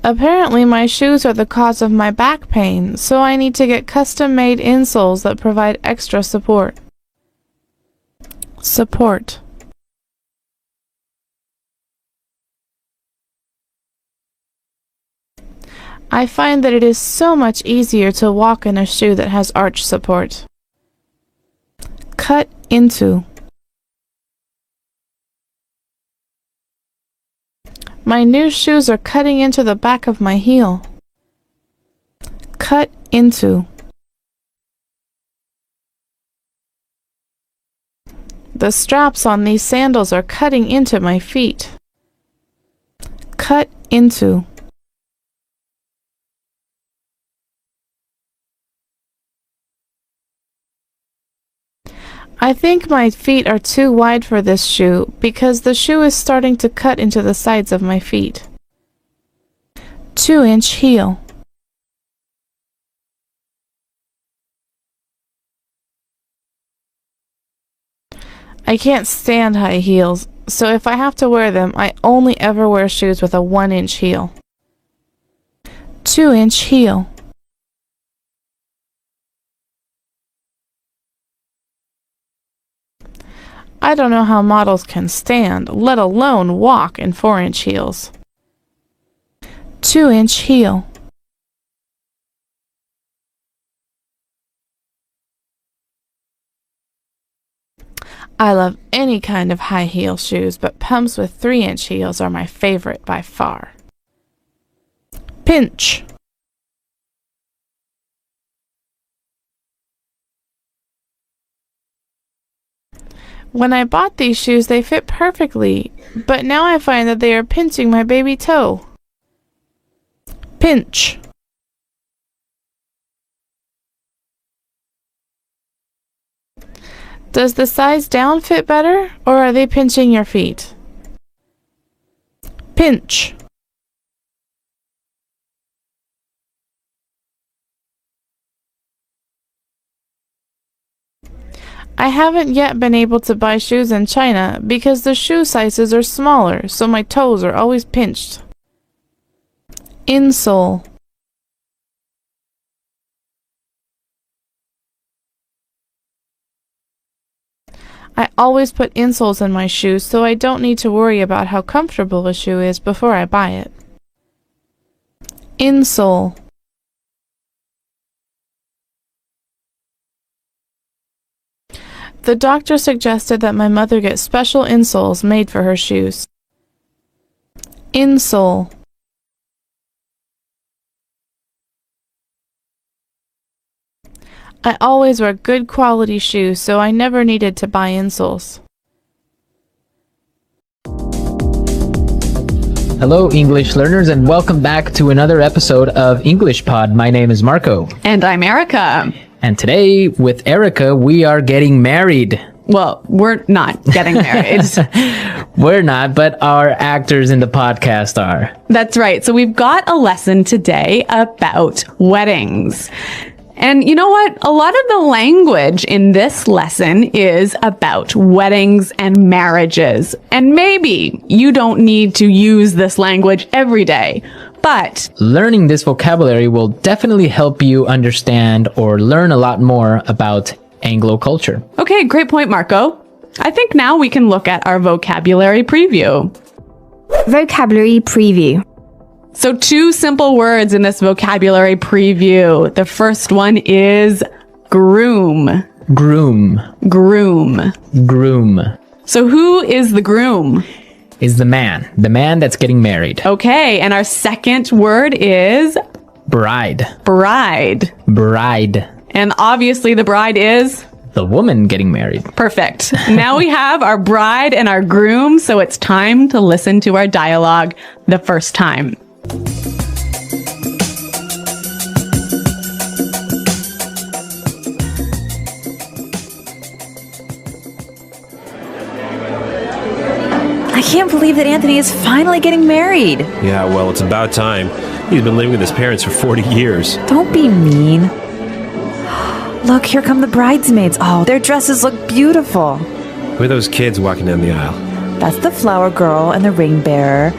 Speaker 9: Apparently my shoes are the cause of my back pain, so I need to get custom-made insoles that provide extra support. Support. I find that it is so much easier to walk in a shoe that has arch support. Cut into. My new shoes are cutting into the back of my heel. Cut into. The straps on these sandals are cutting into my feet. Cut into. I think my feet are too wide for this shoe because the shoe is starting to cut into the sides of my feet. 2-inch heel. I can't stand high heels, so if I have to wear them, I only ever wear shoes with a 1-inch heel. 2-inch heel. I don't know how models can stand, let alone walk in 4-inch heels. 2-inch heel. I love any kind of high heel shoes, but pumps with 3-inch heels are my favorite by far. Pinch. When I bought these shoes, they fit perfectly, but now I find that they are pinching my baby toe. Pinch. Does the size down fit better, or are they pinching your feet? Pinch. I haven't yet been able to buy shoes in China because the shoe sizes are smaller, so my toes are always pinched. Insole. I always put insoles in my shoes so I don't need to worry about how comfortable a shoe is before I buy it. Insole. The doctor suggested that my mother get special insoles made for her shoes. Insole. I always wear good quality shoes, so I never needed to buy insoles.
Speaker 1: Hello, English learners, and welcome back to another episode of English Pod. My name is Marco.
Speaker 10: And I'm Erica.
Speaker 1: And today, with Erica, we are getting married.
Speaker 10: Well, we're not getting married.
Speaker 1: We're not, but our actors in the podcast are.
Speaker 10: That's right. So we've got a lesson today about weddings. And you know what? A lot of the language in this lesson is about weddings and marriages. And maybe you don't need to use this language every day, but
Speaker 1: learning this vocabulary will definitely help you understand or learn a lot more about Anglo culture.
Speaker 10: Okay, great point, Marco. I think now we can look at our vocabulary preview.
Speaker 5: Vocabulary preview.
Speaker 10: So 2 simple words in this vocabulary preview. The first one is groom.
Speaker 1: Groom.
Speaker 10: Groom.
Speaker 1: Groom.
Speaker 10: So who is the groom?
Speaker 1: Is the man that's getting married.
Speaker 10: Okay, and our second word is
Speaker 1: bride.
Speaker 10: Bride.
Speaker 1: Bride.
Speaker 10: And obviously the bride is
Speaker 1: the woman getting married.
Speaker 10: Perfect. Now we have our bride and our groom, so it's time to listen to our dialogue the first time.
Speaker 2: I can't believe that Anthony is finally getting married.
Speaker 11: Yeah, well, it's about time. He's been living with his parents for 40 years.
Speaker 2: Don't be mean. Look, here come the bridesmaids. Oh, their dresses look beautiful.
Speaker 11: Who are those kids walking down the aisle?
Speaker 2: That's the flower girl and the ring bearer.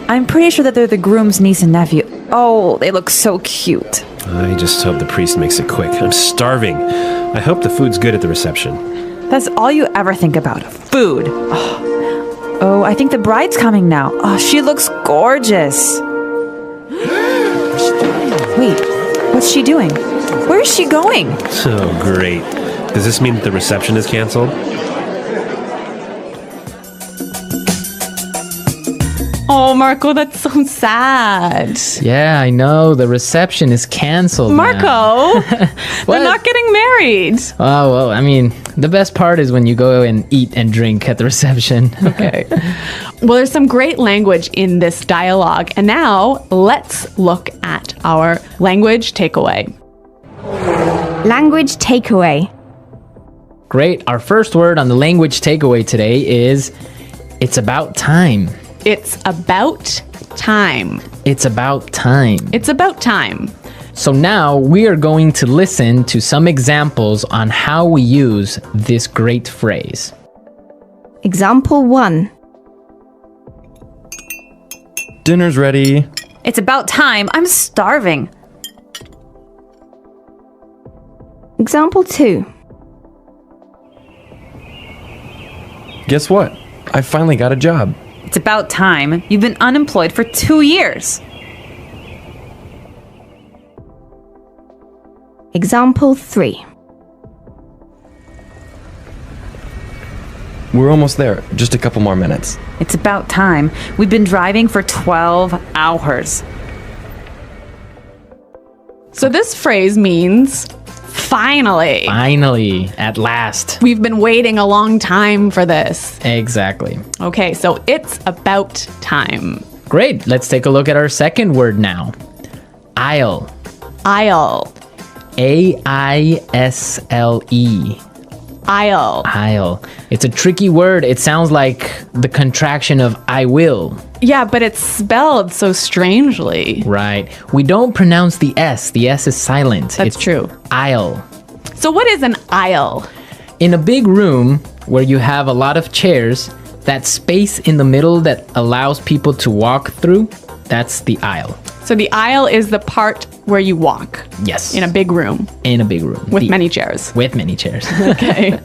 Speaker 2: I'm pretty sure that they're the groom's niece and nephew. Oh, they look so cute.
Speaker 11: I just hope the priest makes it quick. I'm starving. I hope the food's good at the reception.
Speaker 2: That's all you ever think about, food. Oh, I think the bride's coming now. Oh, she looks gorgeous. Wait, what's she doing? Where is she going?
Speaker 11: Oh, great. Does this mean that the reception is canceled?
Speaker 10: Oh, Marco, that's so sad.
Speaker 1: Yeah, I know. The reception is canceled.
Speaker 10: Marco, they're not getting married.
Speaker 1: Oh, well, I mean, the best part is when you go and eat and drink at the reception.
Speaker 10: Okay. Well, there's some great language in this dialogue. And now let's look at our language takeaway.
Speaker 5: Language takeaway.
Speaker 1: Great. Our first word on the language takeaway today is it's about time.
Speaker 10: It's about time.
Speaker 1: It's about time.
Speaker 10: It's about time.
Speaker 1: So now we are going to listen to some examples on how we use this great phrase.
Speaker 5: Example 1.
Speaker 12: Dinner's ready.
Speaker 2: It's about time. I'm starving.
Speaker 5: Example 2.
Speaker 12: Guess what? I finally got a job.
Speaker 2: It's about time. You've been unemployed for 2 years.
Speaker 5: Example 3.
Speaker 12: We're almost there. Just a couple more minutes.
Speaker 2: It's about time. We've been driving for 12 hours.
Speaker 10: So this phrase means finally.
Speaker 1: Finally, at last.
Speaker 10: We've been waiting a long time for this.
Speaker 1: Exactly.
Speaker 10: Okay, so it's about time.
Speaker 1: Great. Let's take a look at our second word now. Aisle.
Speaker 10: Aisle.
Speaker 1: A-I-S-L-E.
Speaker 10: Aisle.
Speaker 1: Aisle. It's a tricky word. It sounds like the contraction of I will.
Speaker 10: Yeah, but it's spelled so strangely.
Speaker 1: Right. We don't pronounce the S. The S is silent.
Speaker 10: That's true.
Speaker 1: Aisle.
Speaker 10: So what is an aisle?
Speaker 1: in a big room where you have a lot of chairs, that space in the middle that allows people to walk through, that's the aisle.
Speaker 10: So the aisle is the part where you walk.
Speaker 1: Yes.
Speaker 10: In a big room.
Speaker 1: In a big room.
Speaker 10: With many chairs.
Speaker 1: With many chairs.
Speaker 10: Okay.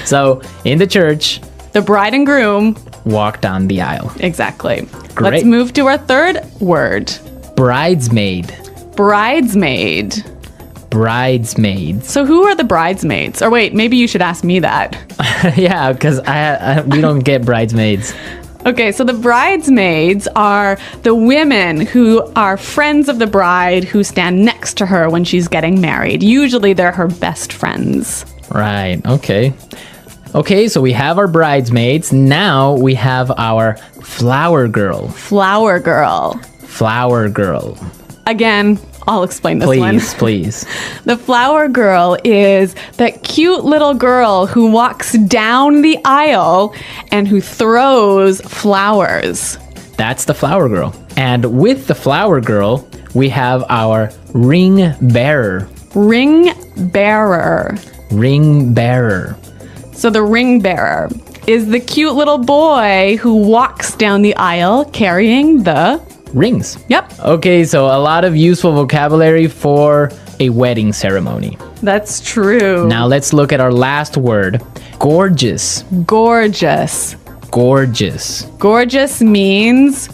Speaker 1: So in the church,
Speaker 10: the bride and groom
Speaker 1: walk down the aisle.
Speaker 10: Exactly.
Speaker 1: Great.
Speaker 10: Let's move to our third word.
Speaker 1: Bridesmaid.
Speaker 10: Bridesmaid.
Speaker 1: Bridesmaids.
Speaker 10: So who are the bridesmaids? Or wait, maybe you should ask me that.
Speaker 1: Yeah, because we don't get bridesmaids.
Speaker 10: Okay, so the bridesmaids are the women who are friends of the bride who stand next to her when she's getting married. Usually they're her best friends.
Speaker 1: Right, okay. Okay, so we have our bridesmaids. Now we have our flower girl.
Speaker 10: Flower girl.
Speaker 1: Flower girl.
Speaker 10: Again, I'll explain this one.
Speaker 1: Please.
Speaker 10: The flower girl is that cute little girl who walks down the aisle and who throws flowers.
Speaker 1: That's the flower girl. And with the flower girl, we have our ring bearer.
Speaker 10: Ring bearer.
Speaker 1: Ring bearer.
Speaker 10: So the ring bearer is the cute little boy who walks down the aisle carrying the
Speaker 1: rings.
Speaker 10: Yep.
Speaker 1: Okay, so a lot of useful vocabulary for a wedding ceremony.
Speaker 10: That's true.
Speaker 1: Now let's look at our last word. Gorgeous.
Speaker 10: Gorgeous.
Speaker 1: Gorgeous.
Speaker 10: Gorgeous means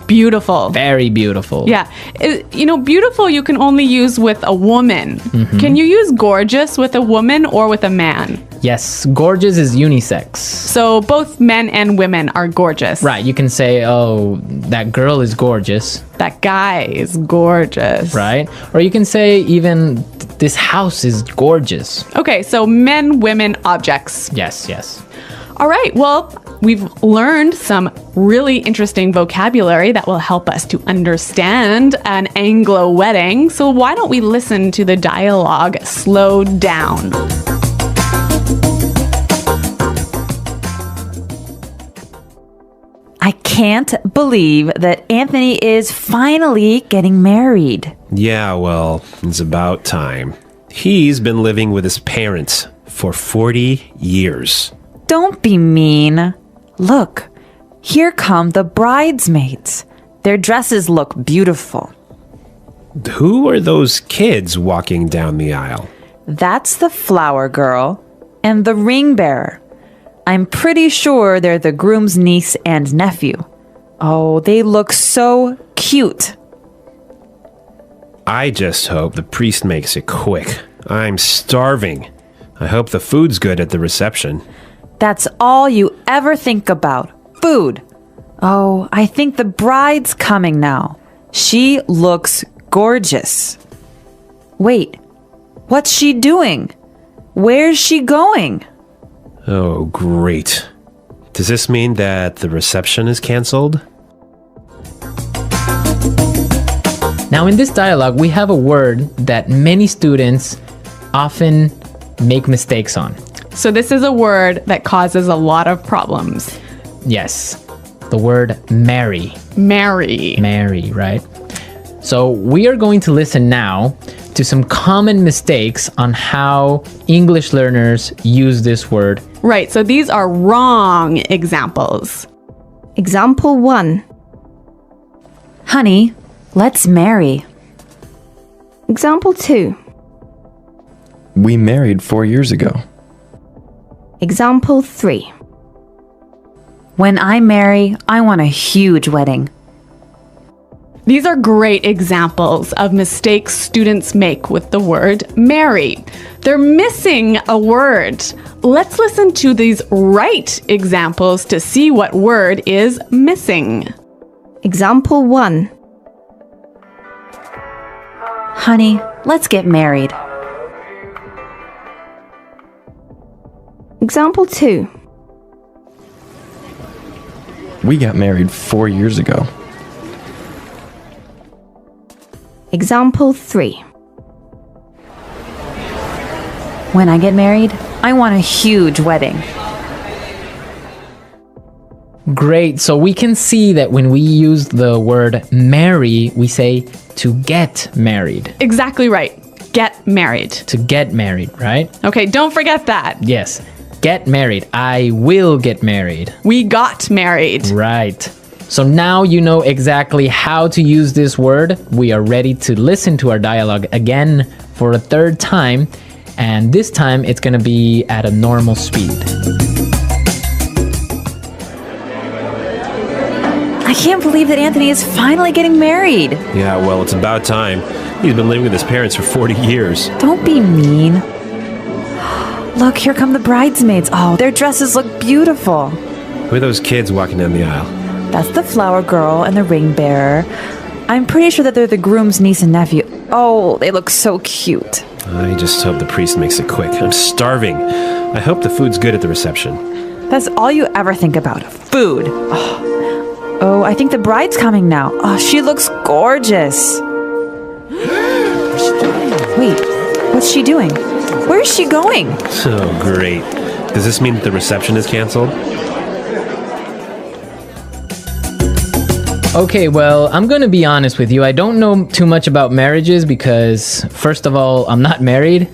Speaker 10: beautiful.
Speaker 1: Very beautiful.
Speaker 10: Yeah. Beautiful you can only use with a woman. Mm-hmm. Can you use gorgeous with a woman or with a man?
Speaker 1: Yes, gorgeous is unisex.
Speaker 10: So both men and women are gorgeous.
Speaker 1: Right, you can say, oh, that girl is gorgeous.
Speaker 10: That guy is gorgeous.
Speaker 1: Right? Or you can say even, this house is gorgeous.
Speaker 10: Okay, so men, women, objects.
Speaker 1: Yes.
Speaker 10: All right, well, we've learned some really interesting vocabulary that will help us to understand an Anglo wedding. So why don't we listen to the dialogue slowed down?
Speaker 2: I can't believe that Anthony is finally getting married.
Speaker 11: Yeah, well, it's about time. He's been living with his parents for 40 years.
Speaker 2: Don't be mean. Look, here come the bridesmaids. Their dresses look beautiful.
Speaker 11: Who are those kids walking down the aisle?
Speaker 2: That's the flower girl and the ring bearer. I'm pretty sure they're the groom's niece and nephew. Oh, they look so cute.
Speaker 11: I just hope the priest makes it quick. I'm starving. I hope the food's good at the reception.
Speaker 2: That's all you ever think about. Food. Oh, I think the bride's coming now. She looks gorgeous. Wait, what's she doing? Where's she going?
Speaker 11: Oh, great. Does this mean that the reception is canceled?
Speaker 1: Now in this dialogue, we have a word that many students often make mistakes on.
Speaker 10: So this is a word that causes a lot of problems.
Speaker 1: Yes, the word marry.
Speaker 10: Marry.
Speaker 1: Marry, right? So we are going to listen now to some common mistakes on how English learners use this word.
Speaker 10: Right, so these are wrong examples.
Speaker 5: Example 1.
Speaker 2: Honey, let's marry.
Speaker 5: Example 2.
Speaker 12: We married 4 years ago.
Speaker 5: Example 3.
Speaker 2: When I marry, I want a huge wedding.
Speaker 10: These are great examples of mistakes students make with the word marry. They're missing a word. Let's listen to these right examples to see what word is missing.
Speaker 5: Example 1.
Speaker 2: Honey, let's get married.
Speaker 5: Example 2.
Speaker 12: We got married 4 years ago.
Speaker 5: Example 3.
Speaker 2: When I get married, I want a huge wedding.
Speaker 1: Great. So we can see that when we use the word marry, we say to get married.
Speaker 10: Exactly right. get married.
Speaker 1: To get married, right?
Speaker 10: Okay, don't forget that.
Speaker 1: Yes. Get married. I will get married.
Speaker 10: We got married.
Speaker 1: Right. So now you know exactly how to use this word. We are ready to listen to our dialogue again for a third time. And this time it's going to be at a normal speed.
Speaker 13: I can't believe that Anthony is finally getting married.
Speaker 11: Yeah, well, it's about time. He's been living with his parents for 40 years.
Speaker 13: Don't be mean. Look, here come the bridesmaids. Oh, their dresses look beautiful.
Speaker 11: Who are those kids walking down the aisle?
Speaker 13: That's the flower girl and the ring bearer. I'm pretty sure that they're the groom's niece and nephew. Oh, they look so cute.
Speaker 11: I just hope the priest makes it quick. I'm starving. I hope the food's good at the reception.
Speaker 13: That's all you ever think about, food. Oh, I think the bride's coming now. Oh, she looks gorgeous. Wait, what's she doing? Where is she going?
Speaker 11: Oh, great. Does this mean that the reception is canceled?
Speaker 1: Okay, well, I'm going to be honest with you. I don't know too much about marriages because, first of all, I'm not married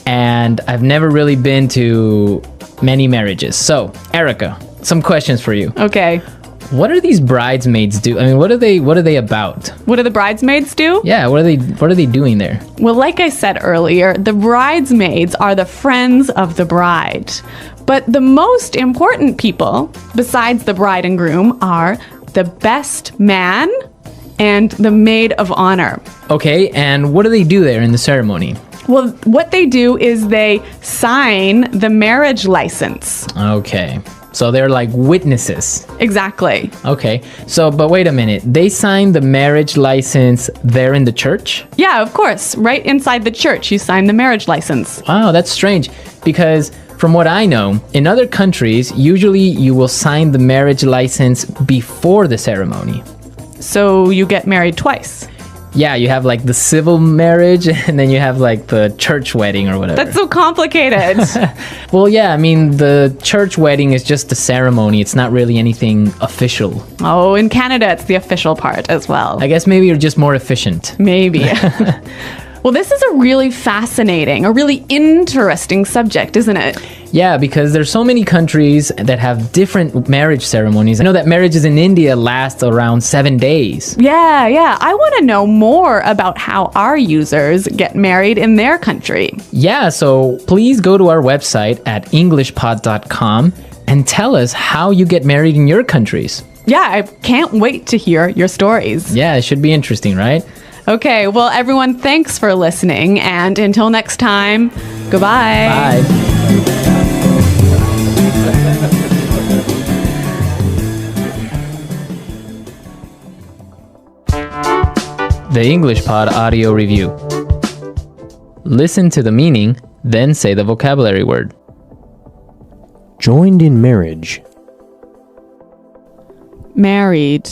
Speaker 1: and I've never really been to many marriages. So, Erica, some questions for you.
Speaker 10: Okay.
Speaker 1: What are these bridesmaids do? I mean, what are they about?
Speaker 10: What do the bridesmaids do?
Speaker 1: Yeah, what are they doing there?
Speaker 10: Well, like I said earlier, the bridesmaids are the friends of the bride. But the most important people, besides the bride and groom, are the best man and the maid of honor.
Speaker 1: Okay, and what do they do there in the ceremony?
Speaker 10: Well, what they do is they sign the marriage license.
Speaker 1: Okay. So they're like witnesses.
Speaker 10: Exactly.
Speaker 1: Okay. So, but wait a minute. They signed the marriage license there in the church?
Speaker 10: Yeah, of course. Right inside the church, you sign the marriage license.
Speaker 1: Wow, that's strange. Because from what I know, in other countries, usually you will sign the marriage license before the ceremony.
Speaker 10: So you get married twice.
Speaker 1: Yeah, you have like the civil marriage and then you have like the church wedding or whatever.
Speaker 10: That's so complicated.
Speaker 1: Well, yeah, I mean, the church wedding is just a ceremony. It's not really anything official.
Speaker 10: Oh, in Canada, it's the official part as well.
Speaker 1: I guess maybe you're just more efficient.
Speaker 10: Maybe. Well, this is a really fascinating, a really interesting subject, isn't it?
Speaker 1: Yeah, because there's so many countries that have different marriage ceremonies. I know that marriages in India last around 7 days.
Speaker 10: Yeah. I want to know more about how our users get married in their country.
Speaker 1: Yeah, so please go to our website at englishpod.com and tell us how you get married in your countries.
Speaker 10: Yeah, I can't wait to hear your stories.
Speaker 1: Yeah, it should be interesting, right?
Speaker 10: Okay, well, everyone, thanks for listening. And until next time, goodbye.
Speaker 1: Bye. The English Pod Audio Review. Listen to the meaning, then say the vocabulary word.
Speaker 14: Joined in marriage.
Speaker 10: Married.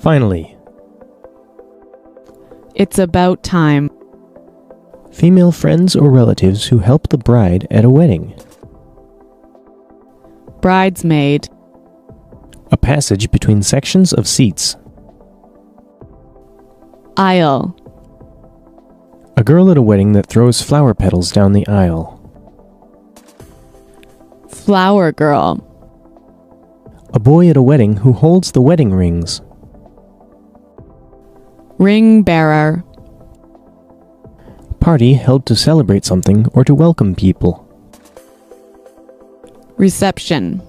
Speaker 14: Finally.
Speaker 10: It's about time.
Speaker 14: Female friends or relatives who help the bride at a wedding.
Speaker 10: Bridesmaid.
Speaker 14: A passage between sections of seats.
Speaker 10: Aisle.
Speaker 14: A girl at a wedding that throws flower petals down the aisle.
Speaker 10: Flower girl.
Speaker 14: A boy at a wedding who holds the wedding rings.
Speaker 10: Ring bearer.
Speaker 14: Party held to celebrate something or to welcome people.
Speaker 10: Reception.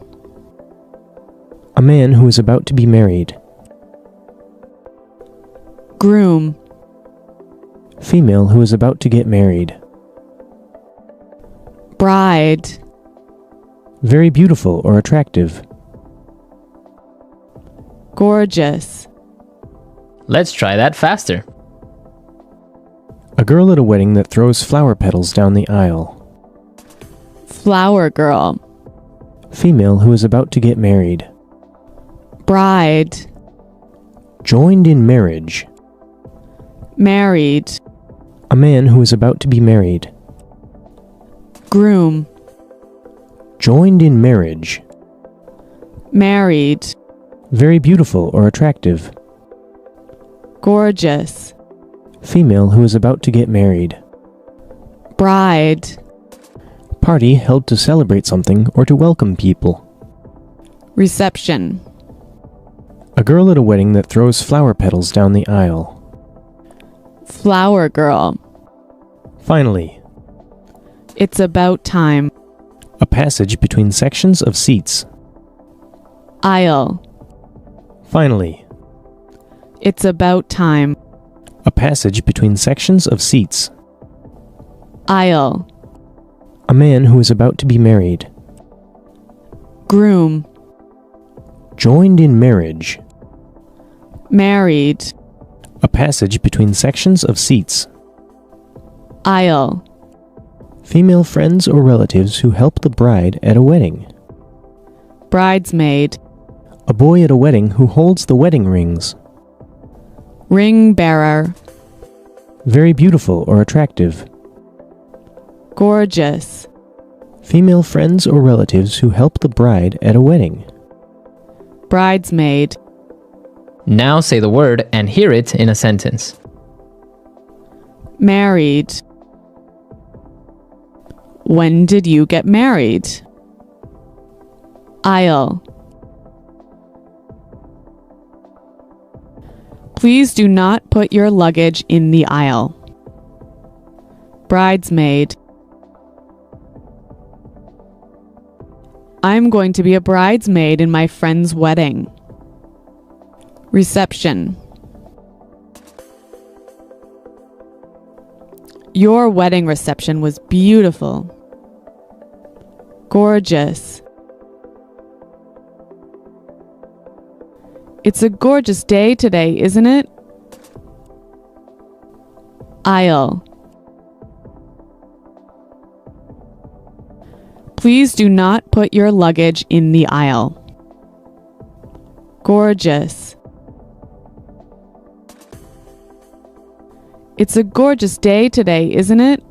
Speaker 14: A man who is about to be married.
Speaker 10: Groom.
Speaker 14: Female who is about to get married.
Speaker 10: Bride.
Speaker 14: Very beautiful or attractive.
Speaker 10: Gorgeous.
Speaker 1: Let's try that faster.
Speaker 14: A girl at a wedding that throws flower petals down the aisle.
Speaker 10: Flower girl.
Speaker 14: Female who is about to get married.
Speaker 10: Bride.
Speaker 14: Joined in marriage.
Speaker 10: Married.
Speaker 14: A man who is about to be married.
Speaker 10: Groom.
Speaker 14: Joined in marriage.
Speaker 10: Married.
Speaker 14: Very beautiful or attractive.
Speaker 10: Gorgeous.
Speaker 14: Female who is about to get married.
Speaker 10: Bride.
Speaker 14: Party held to celebrate something or to welcome people.
Speaker 10: Reception.
Speaker 14: A girl at a wedding that throws flower petals down the aisle.
Speaker 10: Flower girl.
Speaker 14: Finally.
Speaker 10: It's about time.
Speaker 14: A passage between sections of seats.
Speaker 10: Aisle.
Speaker 14: Finally.
Speaker 10: It's about time.
Speaker 14: A passage between sections of seats.
Speaker 10: Aisle.
Speaker 14: A man who is about to be married.
Speaker 10: Groom.
Speaker 14: Joined in marriage.
Speaker 10: Married.
Speaker 14: A passage between sections of seats.
Speaker 10: Aisle.
Speaker 14: Female friends or relatives who help the bride at a wedding.
Speaker 10: Bridesmaid.
Speaker 14: A boy at a wedding who holds the wedding rings.
Speaker 10: Ring bearer.
Speaker 14: Very beautiful or attractive.
Speaker 10: Gorgeous.
Speaker 14: Female friends or relatives who help the bride at a wedding.
Speaker 10: Bridesmaid.
Speaker 1: Now say the word and hear it in a sentence.
Speaker 10: Married. When did you get married? Aisle. Please do not put your luggage in the aisle. Bridesmaid. I'm going to be a bridesmaid in my friend's wedding. Reception. Your wedding reception was beautiful. Gorgeous. It's a gorgeous day today, isn't it? Aisle. Please do not put your luggage in the aisle. Gorgeous. It's a gorgeous day today, isn't it?